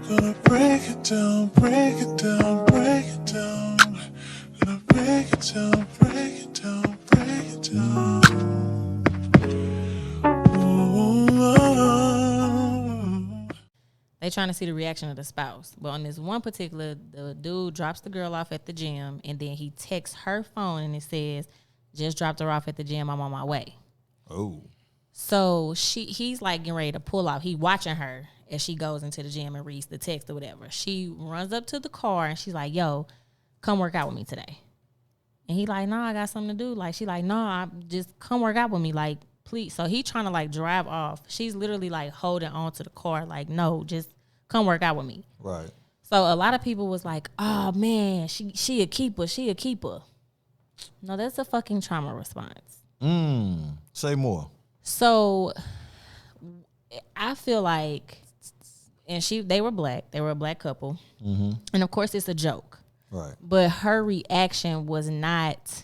Gonna break it down, break it down, break it down. Gonna break it down, break it down, break it down. They trying to see the reaction of the spouse. But on this one particular, the dude drops the girl off at the gym, and then he texts her phone, and it says, just dropped her off at the gym, I'm on my way. Oh. So he's like getting ready to pull off. He watching her as she goes into the gym and reads the text or whatever. She runs up to the car, and she's like, yo, come work out with me today. And he like, nah, I got something to do. Like, she like, nah, just come work out with me. Like, please. So he trying to like drive off. She's literally like holding on to the car. Like, no, just come work out with me. Right. So a lot of people was like, oh man, she a keeper. She a keeper. No, that's a fucking trauma response. Say more. So I feel like, and they were black. They were a black couple. Mm-hmm. And of course it's a joke. Right. But her reaction was not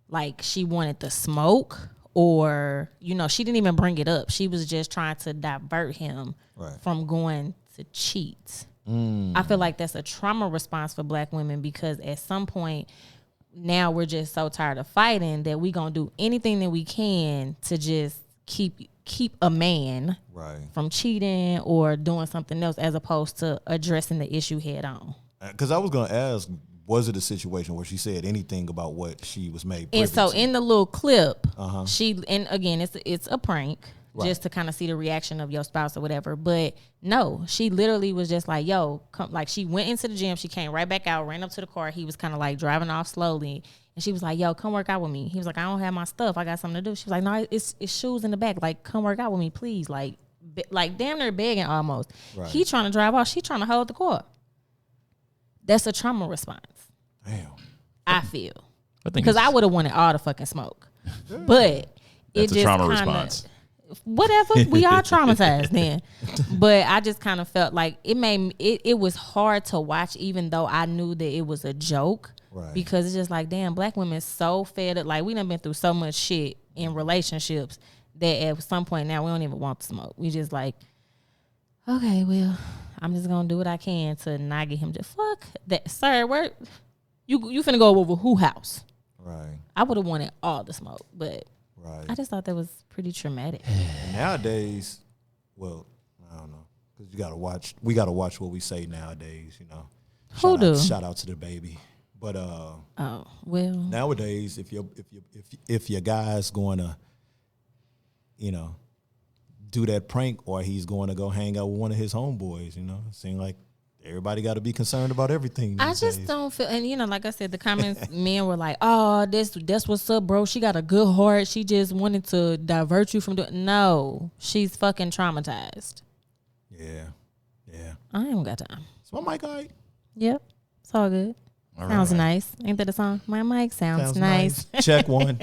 like she wanted the smoke or, you know, she didn't even bring it up. She was just trying to divert him from going to cheat. I feel like that's a trauma response for black women because at some point now we're just so tired of fighting that we gonna do anything that we can to just keep a man from cheating or doing something else as opposed to addressing the issue head on. Because I was going to ask, was it a situation where she said anything about what she was made privy And so to? in the little clip, she, and again, it's a prank just to kind of see the reaction of your spouse or whatever. But no, she literally was just like, yo, come, like she went into the gym. She came right back out, ran up to the car. He was kind of like driving off slowly. And she was like, yo, come work out with me. He was like, I don't have my stuff. I got something to do. She was like, no, it's shoes in the back. Like, come work out with me, please. Like damn near begging almost. Right. He trying to drive off. She trying to hold the car. That's a trauma response. Damn. I feel. Because I would have wanted all the fucking smoke. But that's it just trauma kinda, response. Whatever. We all traumatized then. But I just kind of felt like it was hard to watch even though I knew that it was a joke. Right. Because it's just like, damn, black women so fed up. Like, we done been through so much shit in relationships that at some point now we don't even want to smoke. We just like, okay, well, I'm just going to do what I can to not get him to fuck that. Sir, where you finna go over who house? Right. I would have wanted all the smoke, but I just thought that was pretty traumatic. Nowadays, well, I don't know. Because we got to watch what we say nowadays, you know. Shout out to the baby. But nowadays, if your guy's going to, you know, do that prank or he's going to go hang out with one of his homeboys, you know, it seems like everybody got to be concerned about everything. I just don't feel, and you know, like I said, the comments, men were like, "Oh, that's what's up, bro. She got a good heart. She just wanted to divert you from doing." No, she's fucking traumatized. Yeah. I ain't got time. Is my mic all right? Yep, it's all good. Sounds nice. Ain't that a song? My mic sounds nice. Check one.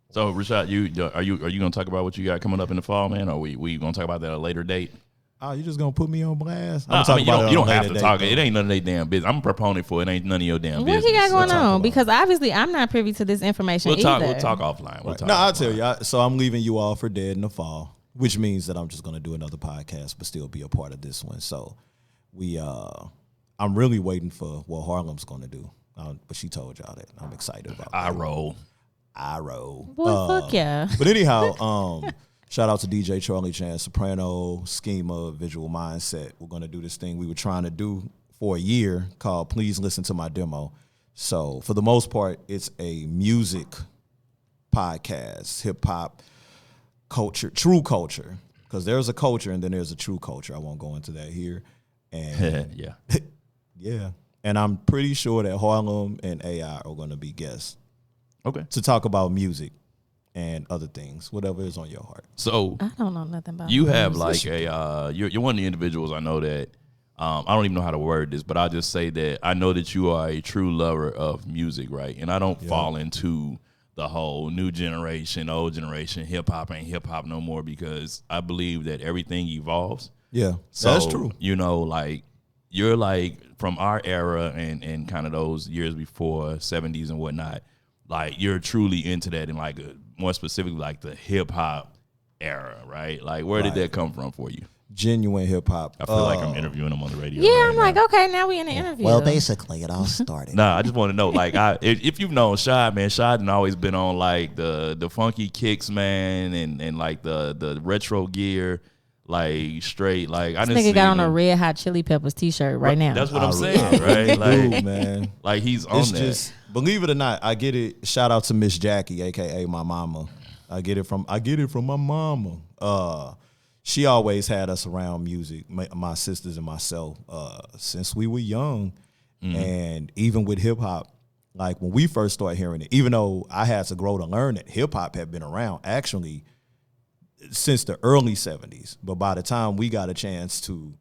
So Rashad, are you gonna talk about what you got coming up in the fall, man? Or we gonna talk about that at a later date? Oh, you just gonna put me on blast? You don't have to talk. It ain't none of their damn business. I'm a proponent for it. Ain't none of your damn business. What you got going on? Because obviously I'm not privy to this information either. We'll talk offline. I'll tell you. So I'm leaving you all for dead in the fall, which means that I'm just gonna do another podcast, but still be a part of this one. So I'm really waiting for what Harlem's gonna do. But she told y'all that. I'm excited about I that. roll. Boy, fuck yeah. But anyhow, shout out to DJ Charlie Chan, Soprano, Schema, Visual Mindset. We're going to do this thing we were trying to do for a year called Please Listen to My Demo. So for the most part, it's a music podcast, hip-hop culture, true culture. Because there's a culture and then there's a true culture. I won't go into that here. And yeah. And I'm pretty sure that Harlem and AI are going to be guests. Okay. To talk about music and other things, whatever is on your heart. So I don't know nothing about you have like you're one of the individuals I know that I don't even know how to word this, but I'll just say that I know that you are a true lover of music, right? And I don't fall into the whole new generation, old generation, hip hop ain't hip hop no more because I believe that everything evolves. Yeah, so, that's true. You know, like you're like from our era and kind of those years before 70s and whatnot. Like you're truly into that, and like more specifically, like the hip hop era, right? Like where did that come from for you? Genuine hip hop. I feel like I'm interviewing him on the radio. Yeah, right I'm now. like, okay, now we in the interview. Well, basically, it all started. Nah, I just want to know, like, if you've known Shad, man, Shad done always been on like the funky kicks, man, and like the retro gear, like straight, like I this didn't nigga see got on him. a Red Hot Chili Peppers t-shirt right now. That's what I'm saying, right? Like, Dude, man. like he's on It's that. just, believe it or not, I get it. Shout out to Miss Jackie, aka my mama. I get it from my mama. She always had us around music, my sisters and myself, since we were young. And even with hip hop, like when we first started hearing it, even though I had to grow to learn it, hip hop had been around actually since the early 70s. But by the time we got a chance to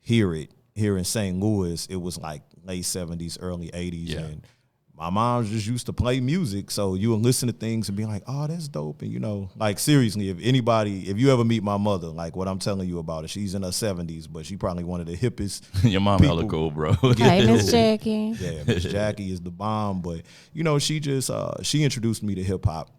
hear it here in St. Louis, it was like late 70s, early 80s. Yeah. And my mom just used to play music. So you would listen to things and be like, oh, that's dope. And, you know, like seriously, if you ever meet my mother, like what I'm telling you about her, she's in her 70s, but she probably one of the hippest. Your mom people. hella cool, bro. Hey, Miss Jackie. Yeah, Miss Jackie is the bomb. But, you know, she just, she introduced me to hip hop.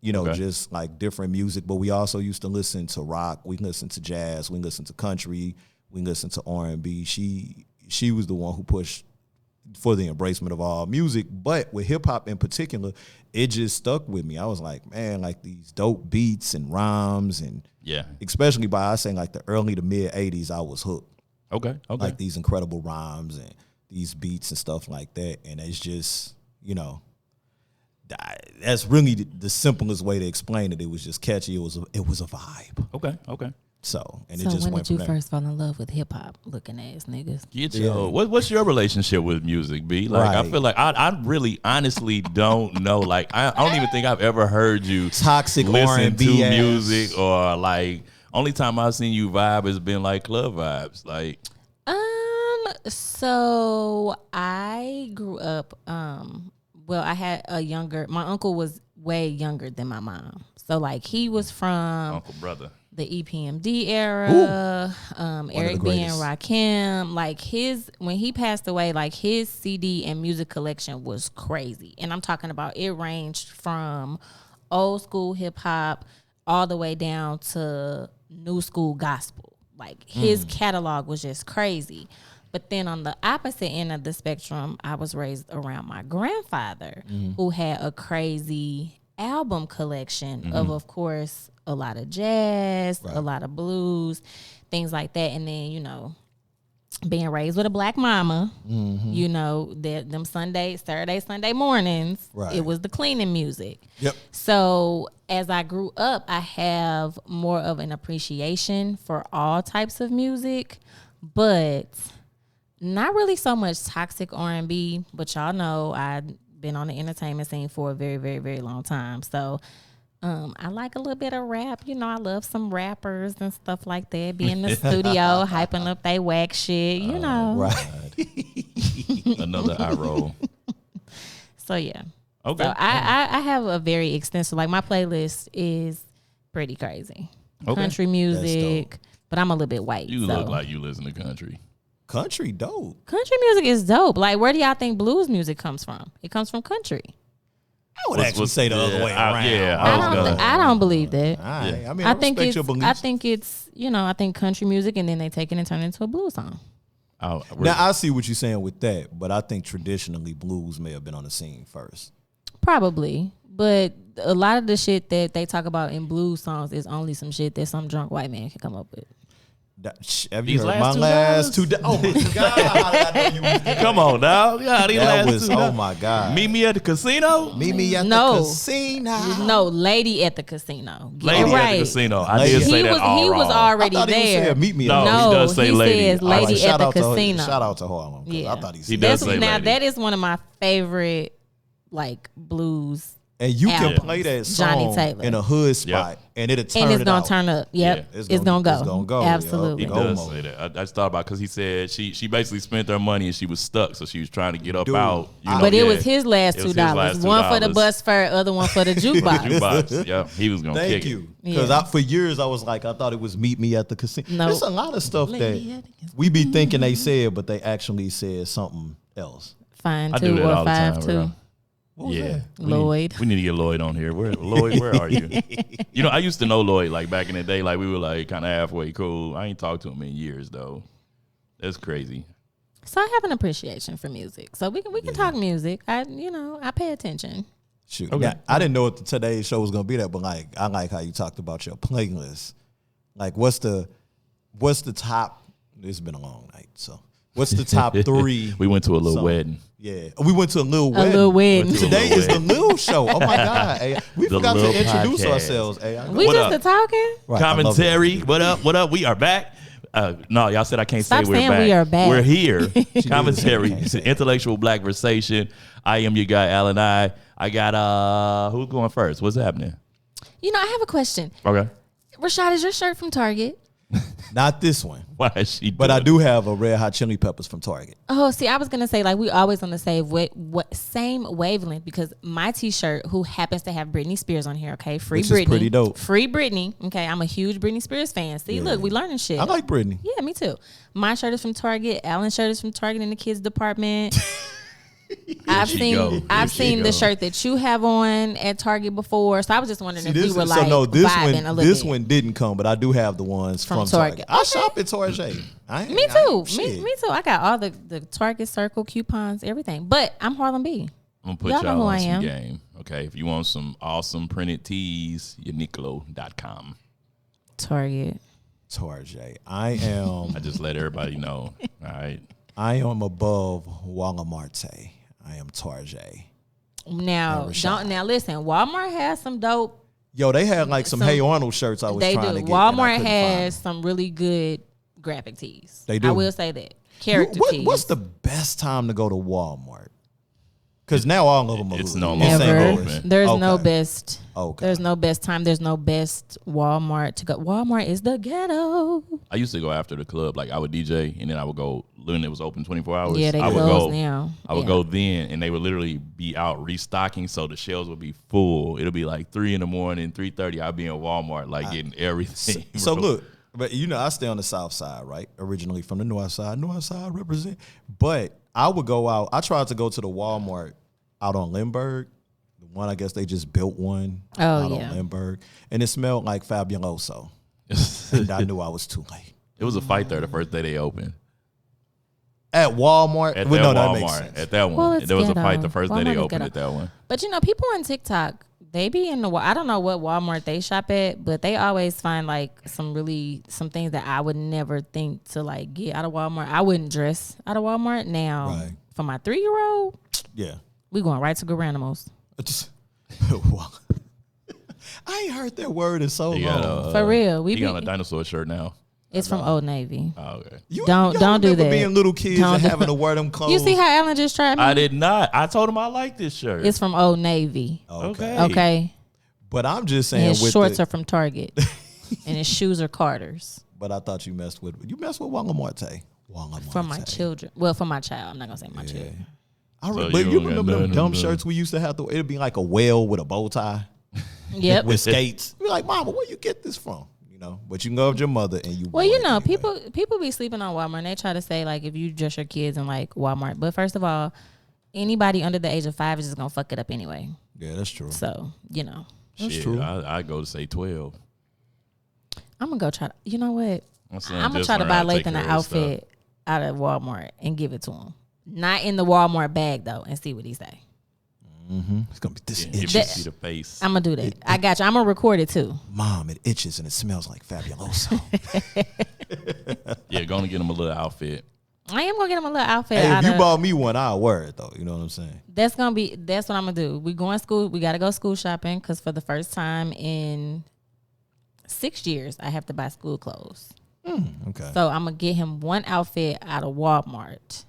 You know, Okay. just like different music, but we also used to listen to rock. We listened to jazz. We listened to country. We listened to R&B. She was the one who pushed for the embracement of all music. But with hip hop in particular, it just stuck with me. I was like, man, like these dope beats and rhymes, and Yeah. especially by I saying like the early to mid 80s, I was hooked. Okay. Okay. Like these incredible rhymes and these beats and stuff like that. And it's just, you know, that's really the simplest way to explain it. It was just catchy. It was a vibe. Okay. Okay. So, and So it just when went did you from there. first fall in love with hip hop looking ass niggas? Get Yeah. your what's your relationship with music, B? Like I Right. feel like I really honestly don't know. Like I don't even think I've ever heard you Toxic listen R&B to ass. music, or like only time I've seen you vibe has been like club vibes. Like So I grew up, well, I had my uncle was way younger than my mom. So like he was from uncle brother. the EPMD era, Eric the B. and greatest. Rakim. Like when he passed away, like his CD and music collection was crazy. And I'm talking about it ranged from old school hip hop all the way down to new school gospel. Like his catalog was just crazy. But then on the opposite end of the spectrum, I was raised around my grandfather, who had a crazy album collection of course, a lot of jazz, a lot of blues, things like that. And then, you know, being raised with a black mama, you know, them Saturday, Sunday mornings, Right. it was the cleaning music. Yep. So as I grew up, I have more of an appreciation for all types of music, but not really so much toxic R&B. But y'all know I've been on the entertainment scene for a very, very, very long time. So I like a little bit of rap. You know, I love some rappers and stuff like that. Be in the studio, hyping up they whack shit, you know. Right. Another eye roll. So, yeah. Okay. So I have a very extensive, like my playlist is pretty crazy. Okay. Country music, but I'm a little bit white. You so. look like you listen to country. Country dope. Country music is dope. Like, where do y'all think blues music comes from? It comes from country. I would actually say the other way around. I don't believe that. All right. I mean, I I think respect it's your beliefs. I think it's, you know, I think country music and then they take it and turn it into a blues song. Now, I see what you're saying with that, but I think traditionally blues may have been on the scene first. Probably. But a lot of the shit that they talk about in blues songs is only some shit that some drunk white man can come up with. Have you These heard last my two last dollars? 2 days? Oh my God. How did I know you was Come on, dog. Yeah, these That last was, two oh dollars. my God. Meet me at the casino. Meet me at No. the casino. No, lady at the casino. Get Lady it at right. the casino. I Lady. did say He that was all he was wrong. already I thought he there. said meet me. No, at the he does say lady. says All right, lady shout at out the to casino. Shout out to Harlem. 'Cause Yeah. I thought he He said does That's say now lady. that is one of my favorite like blues. And you can albums. play that Johnny song Taylor. in a hood spot, and it'll turn And it's it gonna out. turn up. Yep. Yeah. It's gonna go. It's gonna go. Absolutely. He Go does mode. say that. I just thought about because he said she basically spent her money and she was stuck, so she was trying to get up Dude, out. You know, But it yeah. was his last It was his $2. last One for the $2. bus fare, other one for the jukebox. Jukebox. Yeah, he was gonna Thank kick you. it. Because Yeah. for years I was like, I thought it was meet me at the casino. No. There's a lot of stuff Lady that at the casino. we be thinking they said, but they actually said something else. Fine I do two that or all the time, 5-2. bro. Yeah, Lloyd. We need to get Lloyd on here. Lloyd, where are you? You know, I used to know Lloyd like back in the day. Like we were like kind of halfway cool. I ain't talked to him in years though. That's crazy. So I have an appreciation for music. So we can talk music. I pay attention. Shoot. Okay. Yeah, I didn't know what today's show was gonna be that, but like I like how you talked about your playlist. Like what's the top? It's been a long night, so what's the top 3? We went to a little songs? wedding. Yeah, we went to a little wedding. little wedding. Today is the little show. Oh my God, hey, we The forgot to little introduce podcast. ourselves. Hey, We What just up? talking. Right, I love Commentary. it. What up? What up? We are back. No, y'all said I can't Stop say we're saying back. we are back. We're here. did Commentary. say It's an it. intellectual black conversation. I am your guy, Alan. I got who's going first? What's happening? You know, I have a question. Okay. Rashad, is your shirt from Target? Not this one, Why is she? but doing I do have a Red Hot Chili Peppers from Target. Oh, see, I was gonna say like we always on the same wavelength because my T-shirt, who happens to have Britney Spears on here, okay, free Which is Britney, pretty dope. free Britney, okay. I'm a huge Britney Spears fan. See, look, we learning shit. I like Britney. Yeah, me too. My shirt is from Target. Alan's shirt is from Target in the kids department. I've she go. Here I've she seen go. the shirt that you have on at Target before, so I was just wondering if we were like this vibing a little this bit. one didn't come, but I do have the ones From from Target. Target. I Okay. shop at Target. Me too. Me too. I got all the Target Circle coupons, everything. But I'm Harlem B. I'm gonna put Y'all know y'all who on I some am. game. Okay. If you want some awesome printed tees, Uniqlo.com. Target. Target. I am I just let everybody know. All right. I am above Walmart. I am Target. Now, And Rashad. now listen. Walmart has some dope. Yo, they had like some Some- Hey Arnold shirts I was They trying do. to get. and I Walmart couldn't has find. some really good graphic tees. They do. I will say that. Character tees. What's the best time to go to Walmart? Because now all of them are It's Hulu. no It's longer St. Never. Louis. There's no Okay. best. Okay. There's no best time. There's no best Walmart to go. Walmart is the ghetto. I used to go after the club. Like I would DJ and then I would go when it was open 24 hours. Yeah, they I would close go, now. I would Yeah. go then and they would literally be out restocking. So the shelves would be full. It'll be like 3 in the morning, 3:30. I'd be in Walmart like getting everything. So bro. look, but you know, I stay on the south side, right? Originally from the north side. North side represent. But I would go out. I tried to go to the Walmart out on Lindbergh. The one, I guess they just built one out yeah. on Lindbergh. And it smelled like Fabuloso. And I knew I was too late. It was a fight there the first day they opened. At Walmart? At Well, that no, that makes Walmart. sense. At that one. Well, it's there was ghetto. a fight the first day they Walmart is opened ghetto. at that one. But you know, people on TikTok, they be in the. I don't know what Walmart they shop at, but they always find like some things that I would never think to like get out of Walmart. I wouldn't dress out of Walmart now. Right. For my 3-year-old, Yeah. we going right to Garanimals. I just, I ain't heard that word in so He long. got For real, we he be. got a dinosaur shirt now. It's from Old Navy. Oh, okay. Don't do remember that. being little kids Don't and do- having to wear them clothes. You see how Alan just tried me? I did not. I told him I like this shirt. It's from Old Navy. okay. Okay. But I'm just And saying his with shorts the, are from Target. And his shoes are Carter's. But I thought you messed with Walmart. For my children. Well, for my child. I'm not going to say my children. But you you don't got remember them none dumb of them. shirts we used to have to? It'd be like a whale with a bow tie Yep. with skates. We're like, Mama, where you get this from? You know, but you can go with your mother and you. Well, wear you it know, anyway. people be sleeping on Walmart and they try to say like if you dress your kids in like Walmart. But first of all, anybody under the age of 5 is just gonna fuck it up anyway. Yeah, that's true. So, you know. That's Shit, true. I go to say 12. I'm gonna go try to, you know what? My son I'm gonna just try to learned buy how to take Lathan an care of his stuff. outfit out of Walmart and give it to him. Not in the Walmart bag though, and see what he say. It's gonna be this Yeah, if itches. you see the face. I'm gonna do that. I got you. I'm gonna record it too. Mom, it itches and it smells like Fabuloso. Yeah, going to get him a little outfit. I am gonna get him a little outfit Hey, out if you of. bought me one, I'll wear it though. You know what I'm saying? That's what I'm gonna do. We going school. We gotta go school shopping because for the first time in 6 years, I have to buy school clothes. Okay. So I'm gonna get him one outfit out of Walmart,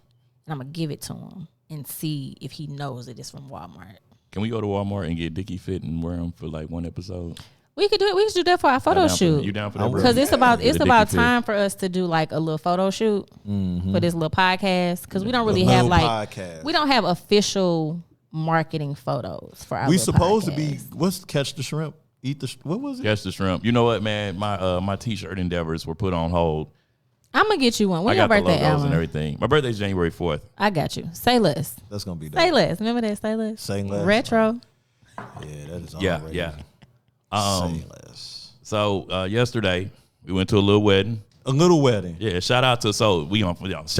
and I'm gonna give it to him and see if he knows it is from Walmart. Can we go to Walmart and get Dickie fit and wear them for like one episode? We could do it. We should do that for our photo shoot. You down for that? I'm bro? Because it's about Get a Dickie fit. time for us to do like a little photo shoot for this little podcast. Because we don't really The have little like podcast. we don't have official marketing photos for our. We little supposed to podcast. be what's catch the shrimp, eat the what was it? Catch the shrimp. You know what, man? My T-shirt endeavors were put on hold. I'm gonna get you one. When I your got the birthday, logos Alan? and everything. My birthday's January 4th. I got you. Say less. That's gonna be dope. Say less. Remember that? Say less. Say less. Retro. Yeah, that is Yeah, already. yeah. Say less. So yesterday we went to a little wedding. A little wedding. Yeah, shout out to shout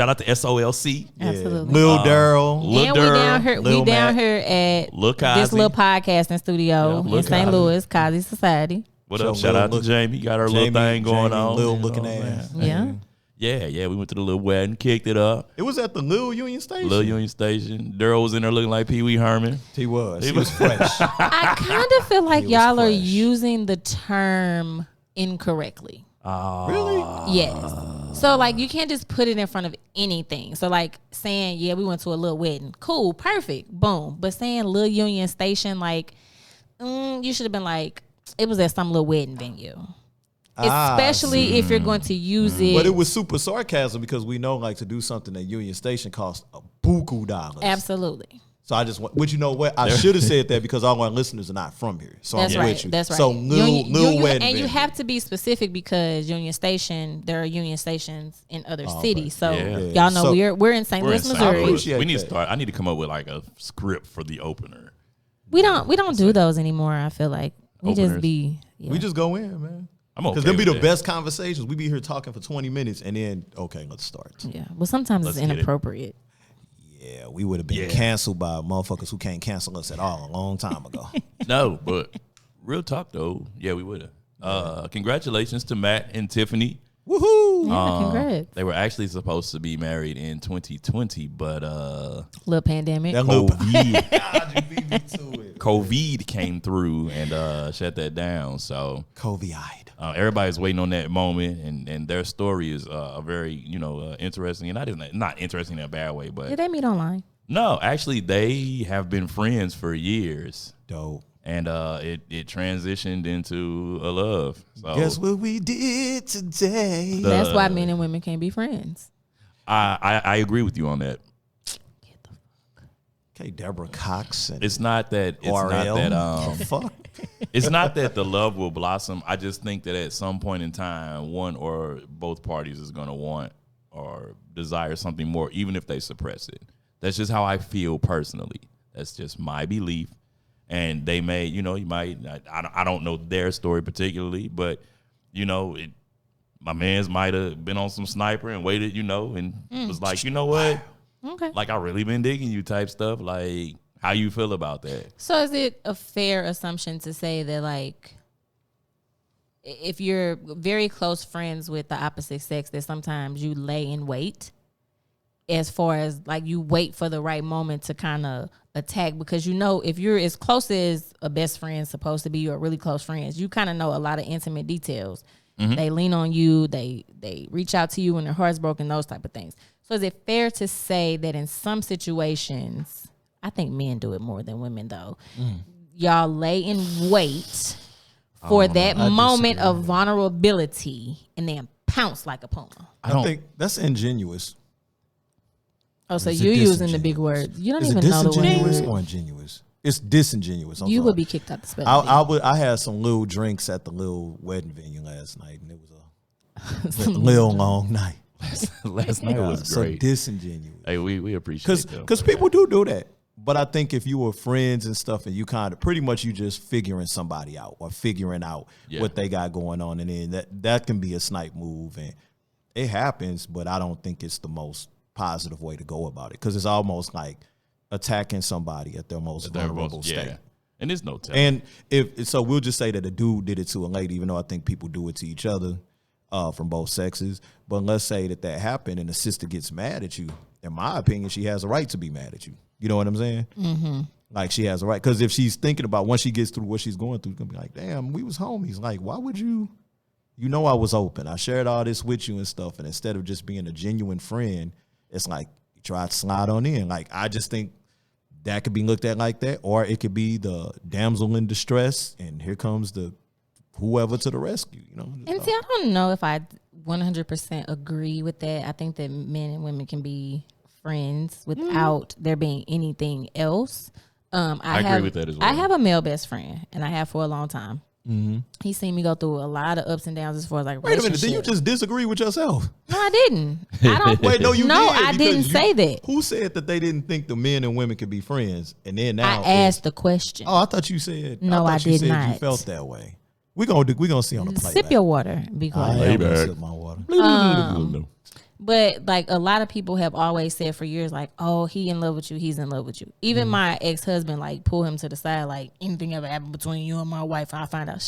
out to SOLC. Absolutely. Lil Daryl. Lil And we Durr, down here. Lil We down Matt, here at Lil this Kazi. little podcasting studio Yeah, Lil in St. Kazi. Louis, Kazi Society. What So up? Shout Lil out to look- Jamie. Got her Jamie, little thing going Jamie, on. Lil You know looking what I'm ass. saying? Yeah. Yeah. We went to the little wedding, kicked it up. It was at the Lil Union Station. Little Union Station. Daryl was in there looking like Pee Wee Herman. He was. He was fresh. I kind of feel like was y'all are fresh. using the term incorrectly. Really? Yes. So like you can't just put it in front of anything. So like saying, yeah, we went to a little wedding. Cool, perfect, boom. But saying Lil Union Station, like, you should have been like, it was at some little wedding venue. Especially if you're going to use it. But it was super sarcasm because we know like to do something at Union Station costs a buku dollars. Absolutely. So I just want, but you know what? I should have said that because all our listeners are not from here. So That's I'm right. with you. That's right. So Lil Wedding. and you venue. have to be specific because Union Station, there are Union Stations in other cities. So Yeah. y'all know So- we're in St. We're in Louis, St. Missouri. Louis. Appreciate We need to that. start. I need to come up with like a script for the opener. We don't do those anymore. I feel like we Openers. just be. Yeah. We just go in, man. I'm okay. Because them be with the that. best conversations. We be here talking for 20 minutes and then, okay, let's start. Yeah. Well, sometimes Let's it's get it. inappropriate. Yeah, we would have been Yeah. canceled by motherfuckers who can't cancel us at all a long time ago. No, but real talk though. Yeah, we would have. Congratulations to Matt and Tiffany. Woohoo! Yeah, congrats. They were actually supposed to be married in 2020, but Little pandemic. That little COVID, God, you beat me to it. COVID came through and shut that down. So COVID. everybody's waiting on that moment, and their story is very interesting, and not interesting in a bad way, but Did they meet online? no, actually they have been friends for years, Dope. and it transitioned into a love. So Guess what we did today? That's why men and women can't be friends. I agree with you on that. Okay, Deborah Cox and It's not that RL. Fuck. it's not that the love will blossom. I just think that at some point in time, one or both parties is going to want or desire something more, even if they suppress it. That's just how I feel personally. That's just my belief. And they may, you might, I don't know their story particularly, but, my mans might have been on some sniper and waited, and was like, you know what? Okay. Like, I really been digging you type stuff. Like, how you feel about that? So is it a fair assumption to say that like if you're very close friends with the opposite sex that sometimes you lay in wait as far as like you wait for the right moment to kind of attack because if you're as close as a best friend supposed to be or really close friends, you kind of know a lot of intimate details. Mm-hmm. They lean on you, they reach out to you when their heart's broken, those type of things. So is it fair to say that in some situations, I think men do it more than women though, y'all lay in wait for that moment of vulnerability and then pounce like a puma? I think that's ingenuous. Oh, so Is it you're using the big disingenuous? words. You don't Is even it know the disingenuous word. or ingenuous? It's disingenuous. I'm You sorry. would be kicked out the spelling I had some little drinks at the little wedding venue last night, and it was a little long night. Last night was So great. disingenuous. Hey, we appreciate them. Because people do that. But I think if you were friends and stuff and you kind of pretty much you just figuring somebody out or figuring out what they got going on, and then that can be a snipe move, and it happens, but I don't think it's the most positive way to go about it because it's almost like attacking somebody at their most vulnerable state. And there's no telling. And so we'll just say that a dude did it to a lady, even though I think people do it to each other from both sexes. But let's say that happened and the sister gets mad at you. In my opinion, she has a right to be mad at you. You know what I'm saying? Mm-hmm. Like she has a right. Because if she's thinking about once she gets through what she's going through, she's going to be like, damn, we was homies. Like, why would you? You know I was open. I shared all this with you and stuff. And instead of just being a genuine friend, it's like you try to slide on in. Like, I just think that could be looked at like that. Or it could be the damsel in distress. And here comes the whoever to the rescue, you know? And see, I don't know if I 100% agree with that. I think that men and women can be friends without there being anything else. I agree with that as well. I have a male best friend, and I have for a long time. He seen me go through a lot of ups and downs as far as like Wait a minute, relationships. did you just disagree with yourself? No, I didn't. I don't. Wait, no, you no, did. I didn't say that. Who said that they didn't think the men and women could be friends? And then now I asked the question. Oh, I thought you said. No, I thought you did said not. You felt that way. We gonna see on the play. Sip your water. Be I quiet. am gonna sip my water. But like a lot of people have always said for years, like, oh, he in love with you, he's in love with you. Even my ex-husband, like, pull him to the side, like, anything ever happened between you and my wife, I find out.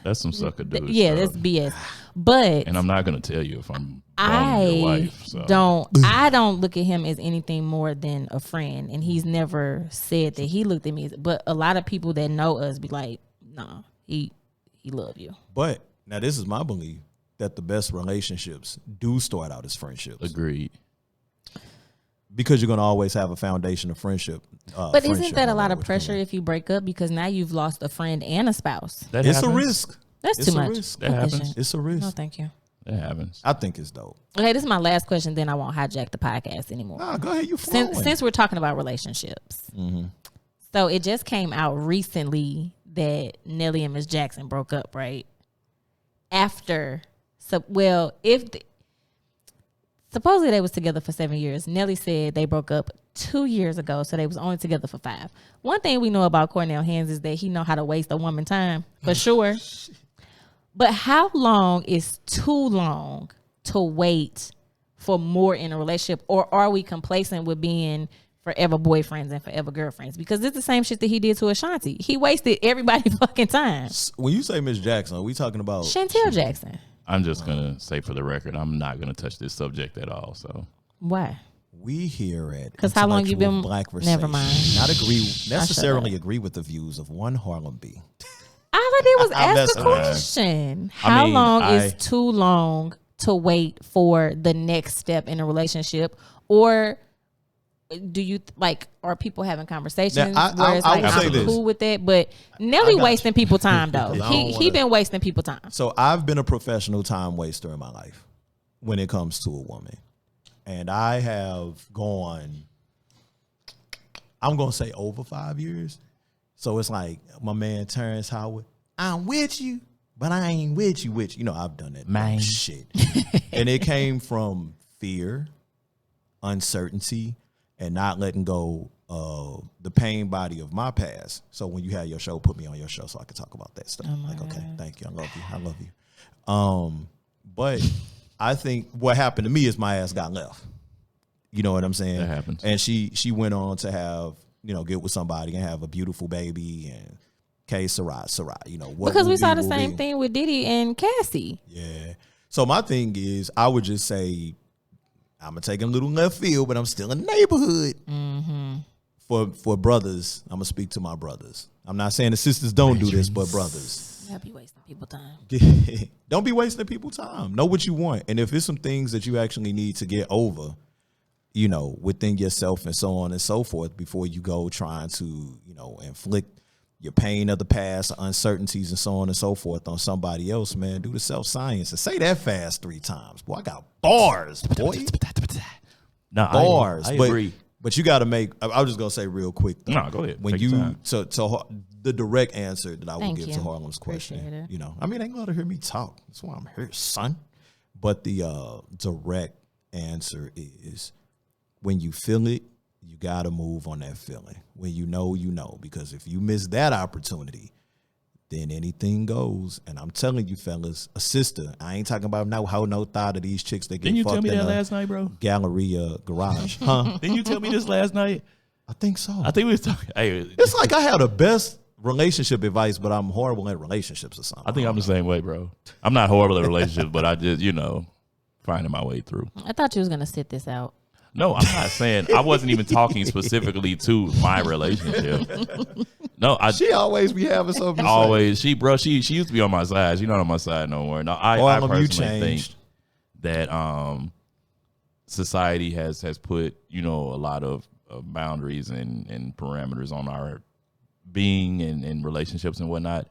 That's some sucker dude. Yeah, stuff. that's BS. But And I'm not gonna tell you if I'm your wife. So. I don't look at him as anything more than a friend, and he's never said that he looked at me. But a lot of people that know us be like, nah, he love you. But now this is my belief that the best relationships do start out as friendships. Agreed. Because you're gonna always have a foundation of friendship. But isn't that a lot of pressure if you break up? Because now you've lost a friend and a spouse. It's a risk. That's It's too a much. risk. That happens. It's a risk. No, thank you. That happens. I think it's dope. Okay, this is my last question. Then I won't hijack the podcast anymore. Nah, go ahead. You flowing. Since we're talking about relationships, so it just came out recently that Nelly and Miss Jackson broke up, right? After, supposedly they was together for 7 years. Nelly said they broke up 2 years ago, so they was only together for 5. One thing we know about Cornell Haynes is that he know how to waste a woman time for sure. But how long is too long to wait for more in a relationship, or are we complacent with being forever boyfriends and forever girlfriends? Because it's the same shit that he did to Ashanti. He wasted everybody fucking time. When you say Miss Jackson, are we talking about Chantel Jackson. I'm just gonna say for the record, I'm not gonna touch this subject at all. So Why? We here at Because how long you been? Black Never mind. Not necessarily agree with the views of one Harlem B. All I did was ask messing the with you. question. I How mean, long is too long to wait for the next step in a relationship? Or do you are people having conversations Now, where it's I like, will say I'm this. cool with that? But Nelly got wasting people time though. I don't He wanna- been wasting people time. So I've been a professional time waster in my life when it comes to a woman. And I have gone, I'm going to say over 5 years. So it's like my man Terrence Howard, I'm with you, but I ain't with you. You know, I've done that Man. shit. And it came from fear, uncertainty, and not letting go of the pain body of my past. So when you had your show, put me on your show so I could talk about that stuff. Okay, thank you. I love you. But I think what happened to me is my ass got left. You know what I'm saying? That happens. And she went on to have, get with somebody and have a beautiful baby and Sarai, what Because we will saw be, the will same be. thing with Diddy and Cassie. Yeah. So my thing is, I would just say, I'm gonna take a little left field, but I'm still in the neighborhood. For brothers, I'm gonna speak to my brothers. I'm not saying the sisters don't do this, but brothers, I'll be wasting people time. don't be wasting people's time. Know what you want, and if it's some things that you actually need to get over, within yourself and so on and so forth, before you go trying to, inflict your pain of the past, uncertainties, and so on and so forth on somebody else, man, do the self-science and say that fast 3 times. Boy, I got bars, boy. No, Bars. I agree. But you got to make, I was just going to say real quick, though. No, go ahead. When Take your you, time. so the direct answer that I would Thank give you. to Harlem's Appreciate question, it. I mean, they going to hear me talk. That's why I'm here, son. But the direct answer is, when you feel it, you got to move on that feeling. When you know, because if you miss that opportunity, then anything goes. And I'm telling you, fellas, a sister, I ain't talking about no thought of these chicks that get Didn't you fucked tell me in that a last night, bro? Galleria garage. Huh? Didn't you tell me this last night? I think so. I think we was talking. Hey, It's like I have the best relationship advice, but I'm horrible at relationships or something. I think I'm the same way, bro. I'm not horrible at relationships, but I just, finding my way through. I thought you was gonna sit this out. No, I'm not saying. I wasn't even talking specifically to my relationship. No, She always be having something to say. always she used to be on my side. She's not on my side no more. No, I You personally think changed. that society has put a lot of boundaries and parameters on our being and relationships and whatnot.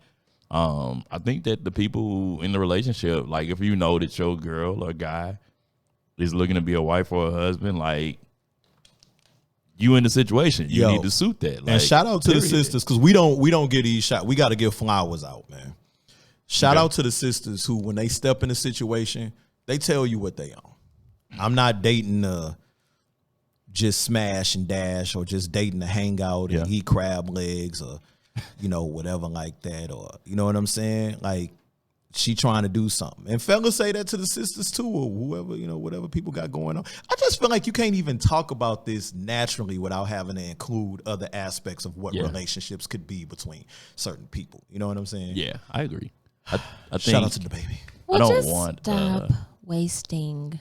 I think that the people in the relationship, like if you know that your girl or guy is looking to be a wife or a husband, like you in the situation, you need to suit that. And shout out to the sisters, because we don't get these shots. We got to give flowers out, man. Shout out to the sisters who, when they step in a situation, they tell you what they on. I'm not dating just smash and dash, or just dating to hang out and eat crab legs, or whatever like that, or you know what I'm saying? Like, she trying to do something. And fellas say that to the sisters too, or whoever, whatever people got going on. I just feel like you can't even talk about this naturally without having to include other aspects of what relationships could be between certain people. You know what I'm saying? Yeah, I agree. I think, shout out to the baby. Well, I don't just want stop wasting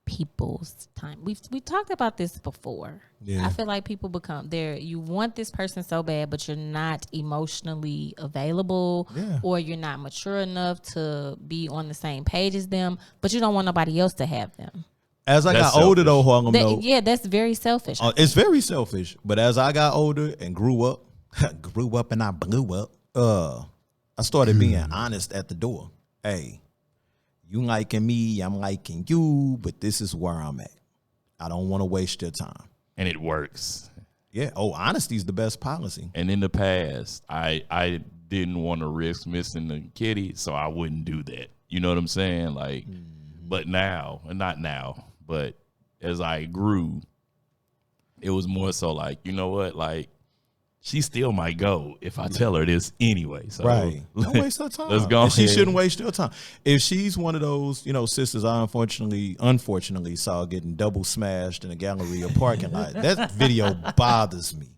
people's time. We talked about this before. Yeah. I feel like people become there. You want this person so bad, but you're not emotionally available, or you're not mature enough to be on the same page as them. But you don't want nobody else to have them. As I That's got older, though, selfish. Harlem, though, Yeah, that's very selfish. it's very selfish. But as I got older and grew up and I blew up, I started being honest at the door. Hey, you liking me, I'm liking you, but this is where I'm at. I don't want to waste your time. and it works. Yeah. Oh, honesty is the best policy. And in the past, I didn't want to risk missing the kitty, so I wouldn't do that. You know what I'm saying? Like, but now, and not now, but as I grew, it was more so like, you know what? Like, she still might go if I tell her this anyway. So Right. Don't waste her time. Let's go And she ahead. shouldn't waste your time. If she's one of those, sisters I unfortunately saw getting double smashed in a Galleria parking lot, that video bothers me.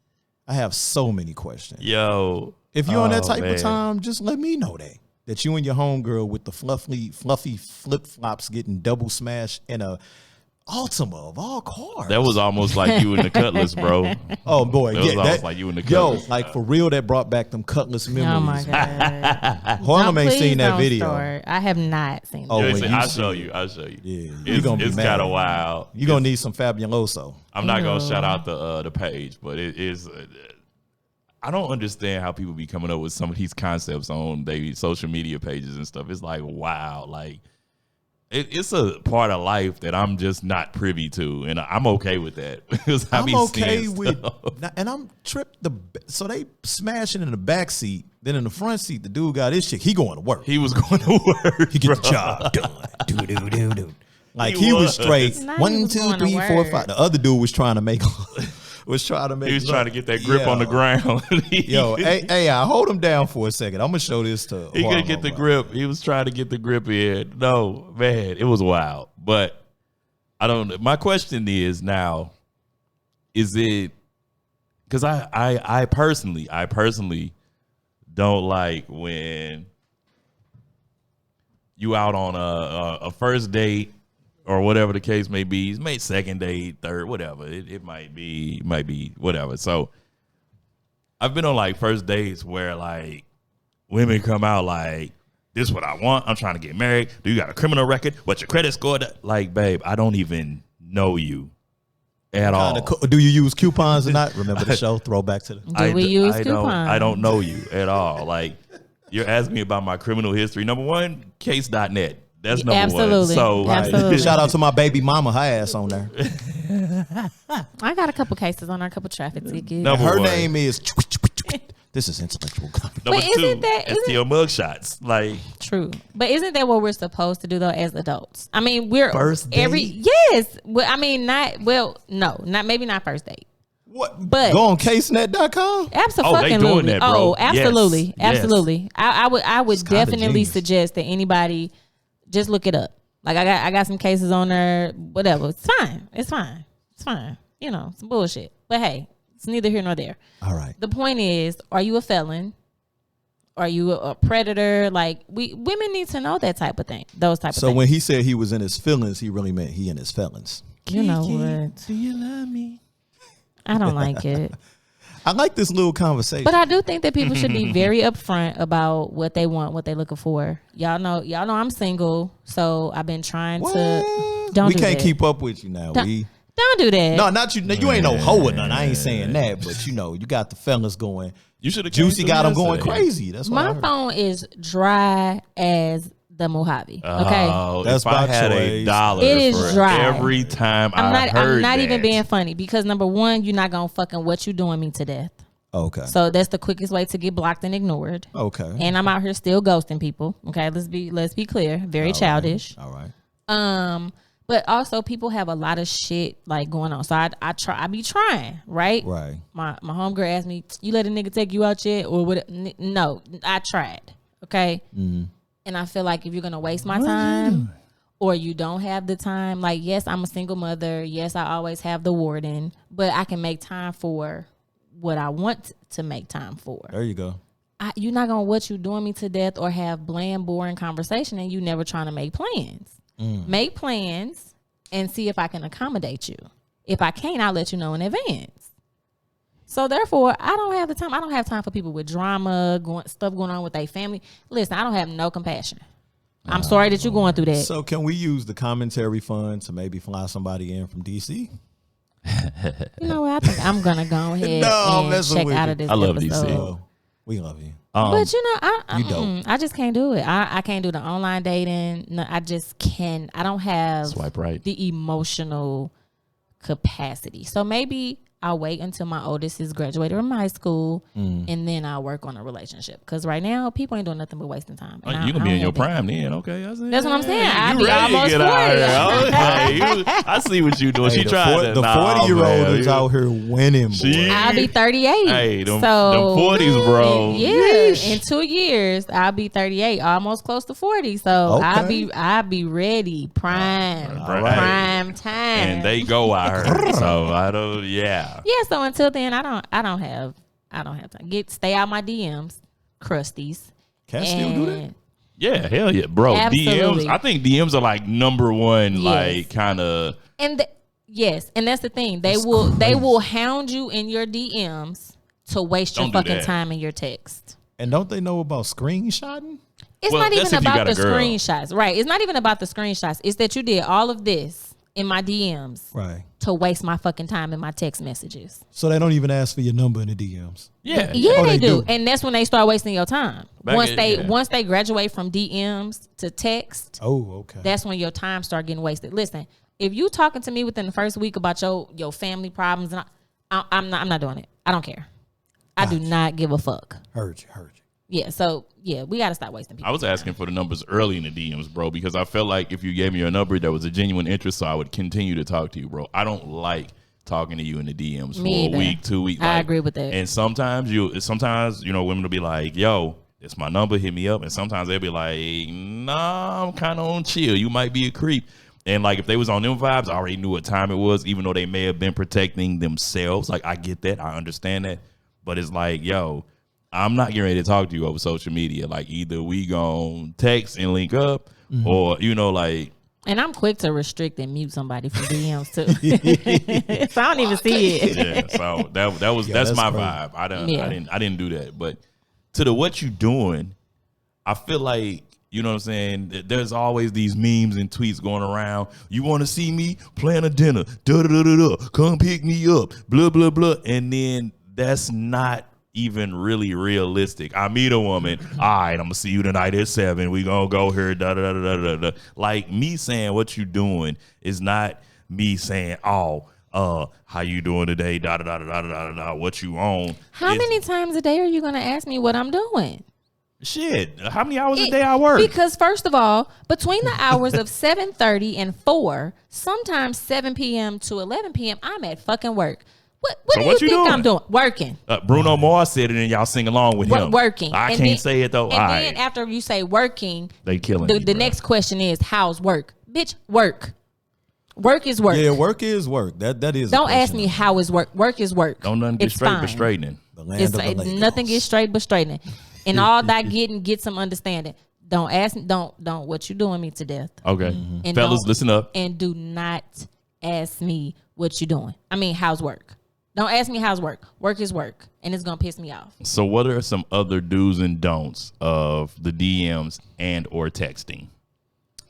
I have so many questions. Yo. If you're on that type man. of time, just let me know that you and your homegirl with the fluffy flip-flops getting double smashed in a Altima of all cars. That was almost like you and the Cutlass, bro. Oh boy, That was yeah, almost like you and the yo, Cutlass. like for real, that brought back them Cutlass memories. Oh my god! Harlem ain't Please seen that don't video. start. I have not seen. Oh, that. when you I'll see show it. you. I'll show you. Yeah, It's, gonna be it's mad. kind of wild. You're gonna need some Fabuloso. I'm not gonna shout out the page, but it is. I don't understand how people be coming up with some of these concepts on their social media pages and stuff. It's like, wow, like it's a part of life that I'm just not privy to, and I'm okay with that because I'm okay with, and I'm tripped. So they smashing in the back seat, then in the front seat, the dude got his chick. He going to work. He was going to work. He get the job done. Do. Like he was straight. Not he 1, was 2, going to 3, 4, work. 5. The other dude was trying to make. He was trying to get that grip Yo. on the ground. Yo, hey, I hold him down for a second. I'm gonna show this to. He couldn't get the grip. He was trying to get the grip in. No, man, it was wild. But I don't. My question is now: is it because I personally don't like when you out on a first date or whatever the case may be. It's made second date, third, whatever. It might be whatever. So I've been on like first dates where like women come out like, this is what I want. I'm trying to get married. Do you got a criminal record? What's your credit score? Like, babe, I don't even know you at all. Do you use coupons or not? Remember the show? Throwback to the. Do we use coupons? I don't know you at all. Like, you're asking me about my criminal history. Number one, case.net. That's number Absolutely. one. So Absolutely. Shout out to my baby mama, her ass on there. I got a couple cases on our couple traffic tickets. Number Her one. name is. This is intellectual property. Number But isn't two, that- isn't- STL mugshots. Like, True, but isn't that what we're supposed to do though as adults? I mean, we're First date? yes. Well, I mean, maybe not first date. What? But Go on casenet.com. Absolutely. they doing that, bro. Oh, absolutely, Yes. absolutely. I would kinda definitely genius. suggest that anybody just look it up. Like I got some cases on there. Whatever, it's fine. It's fine. You know, some bullshit. But hey, it's neither here nor there. All right. The point is, are you a felon? Are you a predator? Like women need to know that type of thing. Those type of So things. when he said he was in his feelings, he really meant he in his felons. You know what? do you love me? I don't like it. I like this little conversation. But I do think that people should be very upfront about what they want, what they're looking for. Y'all know I'm single, so I've been trying to. Don't we do can't that. keep up with you now. Don't do that. No, not you. You ain't no hoe or nothing. I ain't saying that, but you got the fellas going. You should have Juicy got them going crazy. That's what I My heard. phone is dry as the Mojave. Okay. Oh, That's if I by had choice. $1 It is for dry. every time I'm I heard not even that. being funny because number one, you're not gonna fucking what you doing me to death. Okay. So that's the quickest way to get blocked and ignored. Okay. And I'm out here still ghosting people. Okay, let's be clear. Very childish. All right. But also people have a lot of shit like going on. So I be trying, right? Right. My homegirl asked me, "You let a nigga take you out yet?" Or what? No, I tried. Okay. Mm-hmm. And I feel like if you're gonna waste my time, or you don't have the time, like yes, I'm a single mother. Yes, I always have the warden, but I can make time for what I want to make time for. There you go. You're not gonna what you doing me to death or have bland, boring conversation, and you never trying to make plans. Make plans and see if I can accommodate you. If I can't, I'll let you know in advance. So therefore, I don't have the time. I don't have time for people with drama, stuff going on with their family. Listen, I don't have no compassion. I'm sorry that you're going through that. So can we use the commentary fund to maybe fly somebody in from DC? You know what? I think I'm gonna go ahead I'm and check with out you. of this I love episode. DC. We love you. But you know, You dope. I just can't do it. I can't do the online dating. No, I just can't. I don't have Swipe right. the emotional capacity. So maybe I'll wait until my oldest is graduated from high school, and then I'll work on a relationship. Because right now, people ain't doing nothing but wasting time. And You I gonna be don't in your have that. prime then, okay? That's what I'm saying. I'll You be ready to almost get out 40. here. I see what you doing. Hey, She tried the 40-year-old is out here winning, boy. She- I'll be 38. Hey, them so 40s, bro. in 2 years, I'll be 38, almost close to 40. So Okay. I'll be ready, prime time. And they go out here. So I don't. Yeah. Yeah, so until then, I don't have time. Stay out my DMs, crusties. Can still do that? Yeah, hell yeah, bro. Absolutely. DMs. I think DMs are like number one, Yes. like kind of. And yes, and that's the thing. They will hound you in your DMs to waste your Don't do fucking that. time in your text. And don't they know about screenshotting? It's Well, not that's even if you about got the a girl. screenshots, right? It's not even about the screenshots. It's that you did all of this in my DMs Right. to waste my fucking time in my text messages. So they don't even ask for your number in the DMs. Yeah. Yeah, Oh, they they do. do. And that's when they start wasting your time. Back Once in- once they graduate from DMs to text, Oh, okay. that's when your time start getting wasted. Listen, if you talking to me within the first week about your family problems, and I'm not doing it. I don't care. I do not give a fuck. Heard you. Yeah, so yeah, we gotta stop wasting people. I was asking for the numbers early in the DMs, bro, because I felt like if you gave me your number, there was a genuine interest, so I would continue to talk to you, bro. I don't like talking to you in the DMs Me for either. a week, 2 weeks. I agree with that. And sometimes women will be like, "Yo, it's my number, hit me up," and sometimes they'll be like, "Nah, I'm kind of on chill. You might be a creep." And like if they was on them vibes, I already knew what time it was, even though they may have been protecting themselves. Like I get that, I understand that, but it's like, yo, I'm not getting ready to talk to you over social media. Like either we gon' text and link up, or like. And I'm quick to restrict and mute somebody from DMs too. So I don't even see it. Yeah, so that's that's my crazy. vibe. Yeah. I didn't do that. But to the what you doing, I feel like, you know what I'm saying, there's always these memes and tweets going around. You want to see me plan a dinner, da da da da da, come pick me up, blah blah blah, and then that's not even really realistic. I meet a woman, all right, I'm gonna see you tonight at 7. We gonna go here, da da da da da da. Like me saying what you doing is not me saying, oh, how you doing today, da da da da da da da. What you on? How many times a day are you gonna ask me what I'm doing? Shit, how many hours a day I work? Because first of all, between the hours of 7:30 and 4, sometimes 7 p.m. to 11 p.m., I'm at fucking work. What So do what you you think doing? I'm doing? Working. Bruno Mars said it, and y'all sing along with him. Working. I And can't then- say it though. And All then right, after you say working, they killing the me, bruh. next question is, how's work? Bitch, work. Work is work. Yeah, work is work. That is. Don't ask me how is work. Work is work. Don't nothing get It's straight fine. but straightening. The land It's of the Lakers. nothing gets straight but straightening. And all that get some understanding. Don't ask don't what you doing me to death. Okay, And fellas, don't- listen up. And do not ask me what you doing. I mean, how's work? Don't ask me how's work. Work is work, and it's gonna piss me off. So, what are some other do's and don'ts of the DMs and or texting?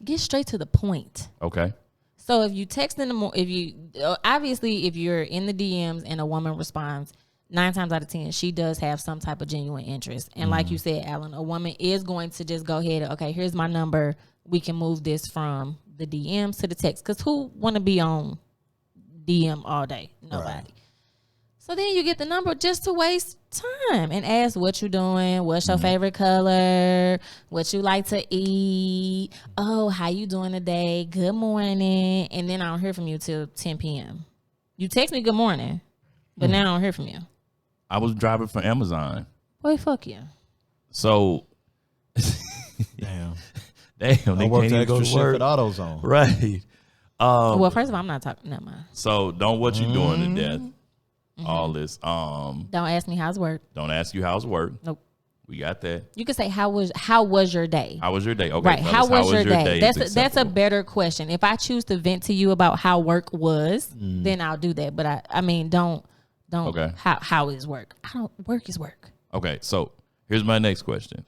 Get straight to the point. Okay, So if you text in the if you're in the DMs and a woman responds, 9 times out of 10, she does have some type of genuine interest. And like you said, Alan, a woman is going to just go ahead and, okay, here's my number. We can move this from the DMs to the text. Because who want to be on DM all day? Nobody. So then you get the number just to waste time and ask what you doing, what's your favorite color, what you like to eat. Oh, how you doing today? Good morning. And then I don't hear from you till 10 p.m. You text me good morning, but now I don't hear from you. I was driving for Amazon. Boy, fuck you. So, Damn. they I can't worked even extra go to shift work. at AutoZone. Right. Well, first of all, I'm not talking. Never mind. So don't what you doing to death. All this. Don't ask me how's work. Don't ask you how's work. Nope. We got that. You could say how was your day? How was your day? Okay. Right. fellas, How was your day? is That's a acceptable. better question. If I choose to vent to you about how work was, then I'll do that. But I mean, don't. Okay. How is work? Work is work. Okay. So here's my next question.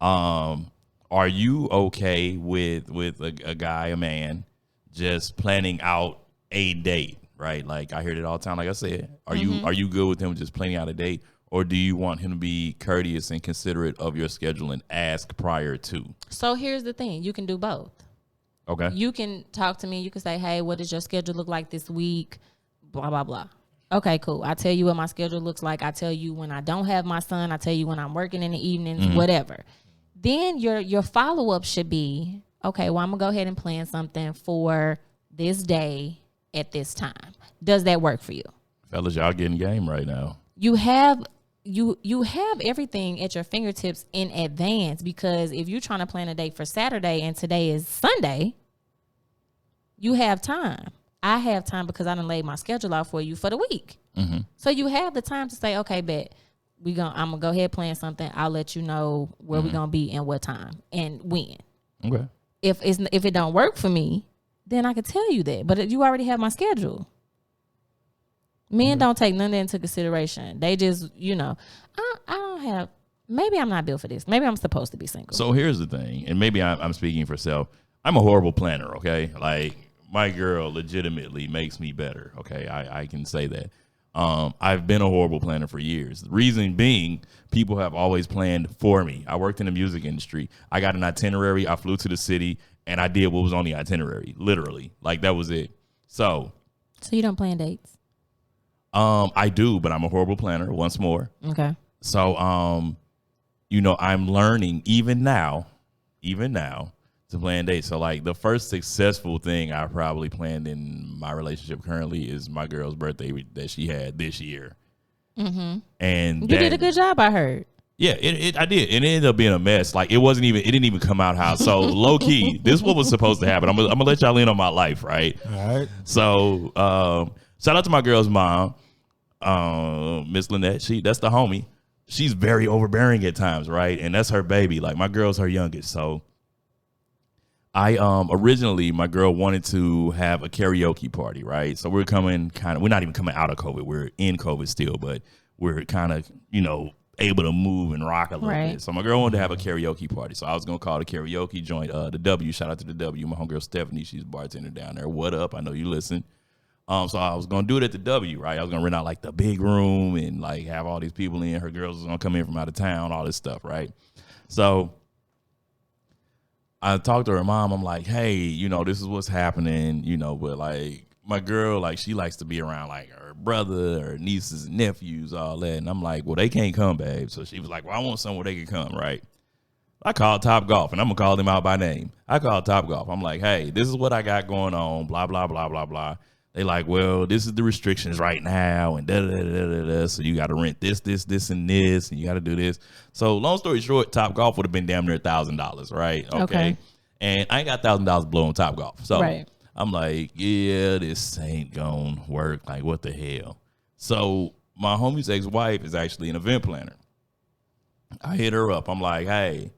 Are you okay with a guy, a man, just planning out a date? Right. Like I hear it all the time. Like I said, are you good with him just planning out a date? Or do you want him to be courteous and considerate of your schedule and ask prior to? So here's the thing. You can do both. Okay. You can talk to me. You can say, hey, what does your schedule look like this week? Blah, blah, blah. Okay, cool. I tell you what my schedule looks like. I tell you when I don't have my son. I tell you when I'm working in the evenings, whatever. Then your follow-up should be, okay, well, I'm going to go ahead and plan something for this day at this time. Does that work for you? Fellas, y'all getting game right now. You have everything at your fingertips in advance, because if you're trying to plan a date for Saturday and today is Sunday, you have time. I have time because I done laid my schedule out for you for the week. So you have the time to say, okay, bet I'm gonna go ahead and plan something. I'll let you know where we're gonna be and what time and when. Okay. If it don't work for me, then I could tell you that. But you already have my schedule. Men don't take none of that into consideration. They just, I don't have. Maybe I'm not built for this. Maybe I'm supposed to be single. So here's the thing, and maybe I'm speaking for self. I'm a horrible planner, okay? Like, my girl legitimately makes me better, okay? I can say that. I've been a horrible planner for years. The reason being, people have always planned for me. I worked in the music industry. I got an itinerary. I flew to the city, and I did what was on the itinerary, literally. Like, that was it. So you don't plan dates? I do, but I'm a horrible planner, once more. Okay. So, I'm learning even now to plan dates. So like the first successful thing I probably planned in my relationship currently is my girl's birthday that she had this year. And you did a good job, I heard. Yeah, I did. And it ended up being a mess. Like it didn't even come out how. So low key, this is what was supposed to happen. I'm gonna let y'all in on my life, right? All right. So shout out to my girl's mom, Miss Lynette. That's the homie. She's very overbearing at times, right? And that's her baby. Like my girl's her youngest. So I originally my girl wanted to have a karaoke party, right? So we're not even coming out of COVID. We're in COVID still, but we're kind of, able to move and rock a little bit. So my girl wanted to have a karaoke party. So I was gonna call the karaoke joint the W. Shout out to the W. My homegirl Stephanie, she's a bartender down there. What up? I know you listen. So I was gonna do it at the W, right? I was gonna rent out like the big room and like have all these people in. Her girls was gonna come in from out of town, all this stuff, right? So I talked to her mom. I'm like, hey, this is what's happening, but like my girl, like she likes to be around like her brother, her nieces and nephews, all that. And I'm like, well, they can't come, babe. So she was like, well, I want somewhere they can come, right? I called Top Golf, and I'm going to call them out by name. I called Top Golf. I'm like, hey, this is what I got going on, blah, blah, blah, blah, blah. They like, well, this is the restrictions right now, and da-da-da-da-da-da. So you got to rent this, and this, and you got to do this. So long story short, Top Golf would have been damn near $1,000, right? Okay. And I ain't got $1,000 blow on Top Golf. So I'm like, yeah, this ain't going to work. Like, what the hell? So my homie's ex-wife is actually an event planner. I hit her up. I'm like, hey,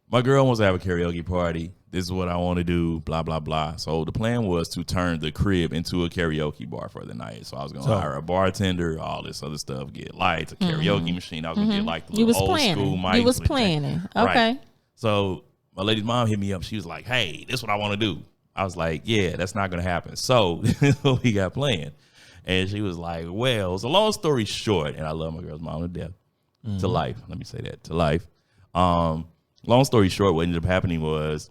my girl wants to have a karaoke party. This is what I want to do, blah, blah, blah. So the plan was to turn the crib into a karaoke bar for the night. So I was going to hire a bartender, all this other stuff, get lights, a karaoke machine. I was going to get like the little old school mics. You was planning. Okay. Right. So my lady's mom hit me up. She was like, hey, this is what I want to do. I was like, yeah, that's not going to happen. So this is what we got planned. And she was like, well, it's a long story short, and I love my girl's mom to death, to life. Let me say that, to life. Long story short, what ended up happening was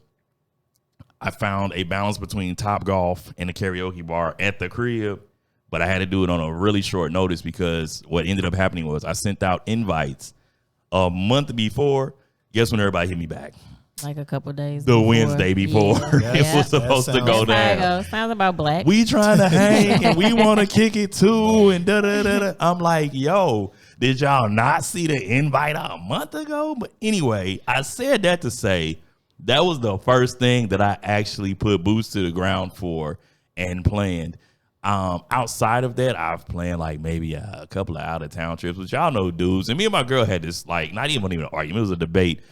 I found a balance between Top Golf and the karaoke bar at the crib. but I had to do it on a really short notice because what ended up happening was I sent out invites a month before. Guess when everybody hit me back? Like a couple days. The Wednesday before it was supposed to go down. Sounds about black. We trying to hang and we want to kick it too and da da da da. I'm like, yo, did y'all not see the invite a month ago? But anyway, I said that to say that was the first thing that I actually put boots to the ground for and planned. Outside of that, I've planned like maybe a couple of out of town trips, which y'all know, dudes. And me and my girl had this like not even an argument, it was a debate.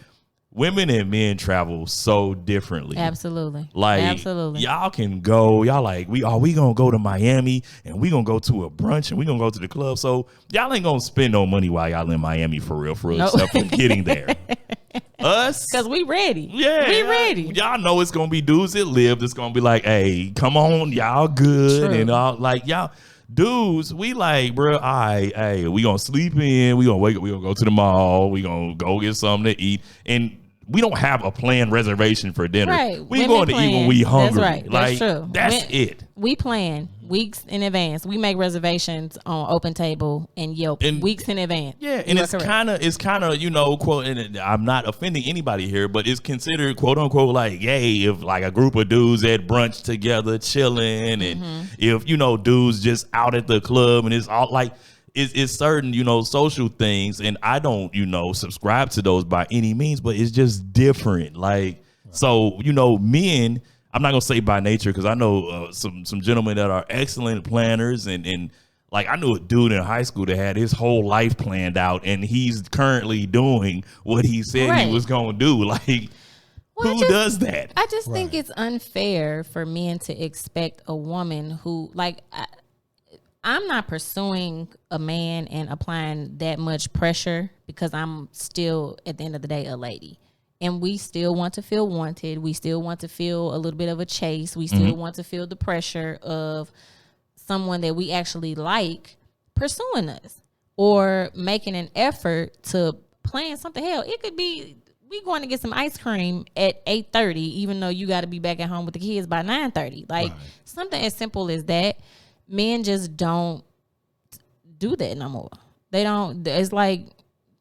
Women and men travel so differently. Absolutely. Like, absolutely. Y'all can go. Y'all like, we going to go to Miami and we going to go to a brunch and we going to go to the club. So y'all ain't going to spend no money while y'all in Miami for real, Nope. except for getting there. Us? Because we ready. Yeah. We ready. Y'all know it's going to be dudes that live. It's going to be like, hey, come on, y'all good. True. And all like, y'all. Dudes, we like, bro, all right, hey, we going to sleep in. We going to wake up. We going to go to the mall. We going to go get something to eat. And we don't have a planned reservation for dinner. Right. We going to eat when we hungry. That's right. Like, That's true. That's it. We plan weeks in advance. We make reservations on Open Table and Yelp weeks in advance. Yeah, and it's kind of you know, quote, and I'm not offending anybody here, but it's considered quote unquote like, yay, if like a group of dudes at brunch together chilling, and if you know dudes just out at the club, and it's all like. It's certain, you know, social things, and I don't, you know, subscribe to those by any means, but it's just different. Like, so, you know, men, I'm not gonna say by nature, because I know some gentlemen that are excellent planners, and like I knew a dude in high school that had his whole life planned out, and he's currently doing what he said he was gonna do. Like, who does that? I just think it's unfair for men to expect a woman who, like, I'm not pursuing a man and applying that much pressure because I'm still, at the end of the day, a lady. And we still want to feel wanted. We still want to feel a little bit of a chase. We still want to feel the pressure of someone that we actually like pursuing us or making an effort to plan something. Hell, it could be we going to get some ice cream at 8:30, even though you got to be back at home with the kids by 9:30. Like something as simple as that. Men just don't do that no more. They don't. It's like,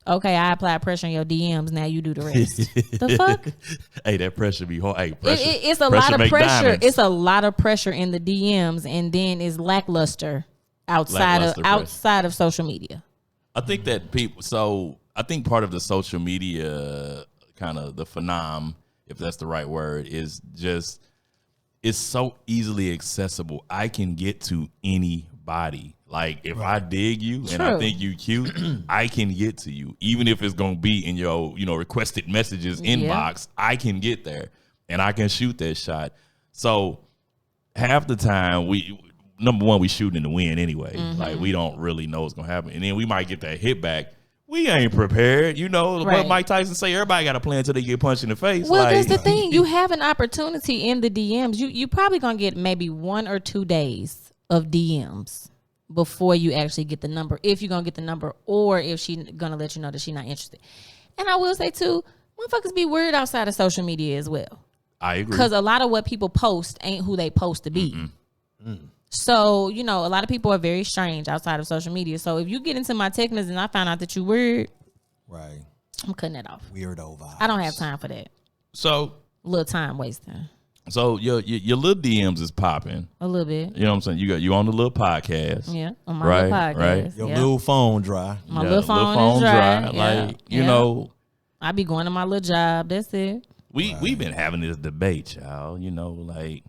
okay, I apply pressure on your DMs. Now you do the rest. The fuck? Hey, that pressure be hard. Hey, pressure. It's a lot of pressure. Diamonds. It's a lot of pressure in the DMs, and then it's lackluster outside of social media. I think that people. So I think part of the social media kind of the phenom, if that's the right word, is just. It's so easily accessible. I can get to anybody. Like if I dig you and I think you cute, I can get to you. Even if it's gonna be in your, you know, requested messages inbox, I can get there and I can shoot that shot. So half the time number one, we shooting in the wind anyway. Like we don't really know what's gonna happen. And then we might get that hit back. We ain't prepared, you know. What Mike Tyson say, everybody got a plan until they get punched in the face. Well, that's the thing. You have an opportunity in the DMs. You probably gonna get maybe 1 or 2 days of DMs before you actually get the number. If you're gonna get the number, or if she's gonna let you know that she's not interested. And I will say too, motherfuckers be weird outside of social media as well. I agree. Because a lot of what people post ain't who they post to be. So, you know, a lot of people are very strange outside of social media. So if you get into my text message and I find out that you weird, I'm cutting that off. Weirdo vibes. I don't have time for that. So little time wasting. So your little DMs is popping. A little bit. You know what I'm saying? You on the little podcast. Yeah, on my little podcast. Right. Your little phone dry. My little phone is dry. Like, you know. I be going to my little job. That's it. We've been having this debate, y'all. You know, like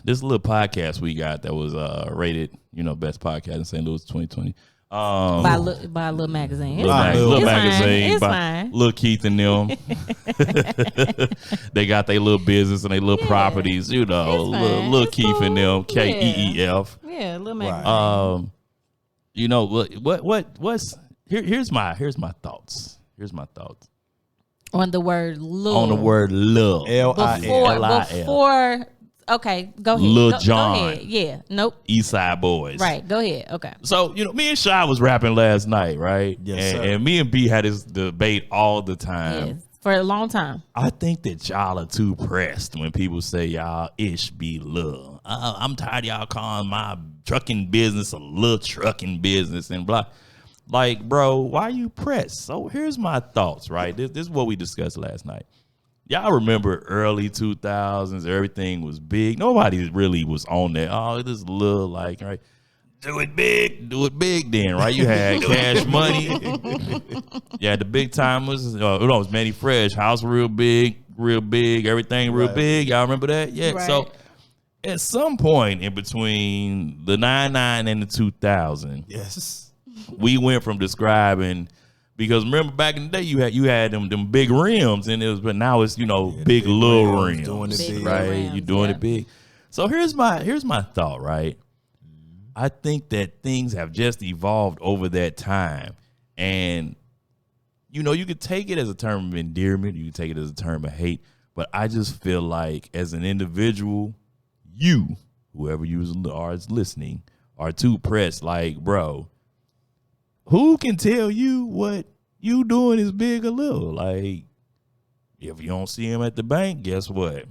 this little podcast we got that was rated, you know, best podcast in St. Louis 2020. By a little magazine. Little magazine. It's by fine. Lil Keith and them. They got their little business and their little properties, you know. Lil Keith cool. And them, KEEF. Yeah, little magazine. You know, what's here's my thoughts. Here's my thoughts. On the word love. On the word love. L-I-L. Before okay, go ahead. Lil Jon. Go ahead. Yeah. Nope. East Side Boys. Right. Go ahead. Okay. So, you know, me and Shy was rapping last night, right? Yes, sir. And me and B had this debate all the time. Yes. for a long time. I think that y'all are too pressed when people say y'all ish be little. I'm tired of y'all calling my trucking business a little trucking business and blah. Like, bro, why you pressed? So here's my thoughts, right? This is what we discussed last night. Y'all remember early 2000s, everything was big. Nobody really was on that. Oh, this little, like, right? Do it big then, right? You had Cash Money. You had the big timers. It was Manny Fresh. House real big, everything real big. Y'all remember that? Yeah. Right. So at some point in between the 99 and the 2000, Yes. we went from describing, because remember back in the day you had them big rims, and but now it's big little rims, doing it big, right? rims, You're doing yeah. it big. So here's my thought, right? I think that things have just evolved over that time, and you could take it as a term of endearment, you can take it as a term of hate, but I just feel like as an individual, whoever you are listening, are too pressed. Like, bro, who can tell you what you doing is big or little? Like, if you don't see him at the bank, guess what?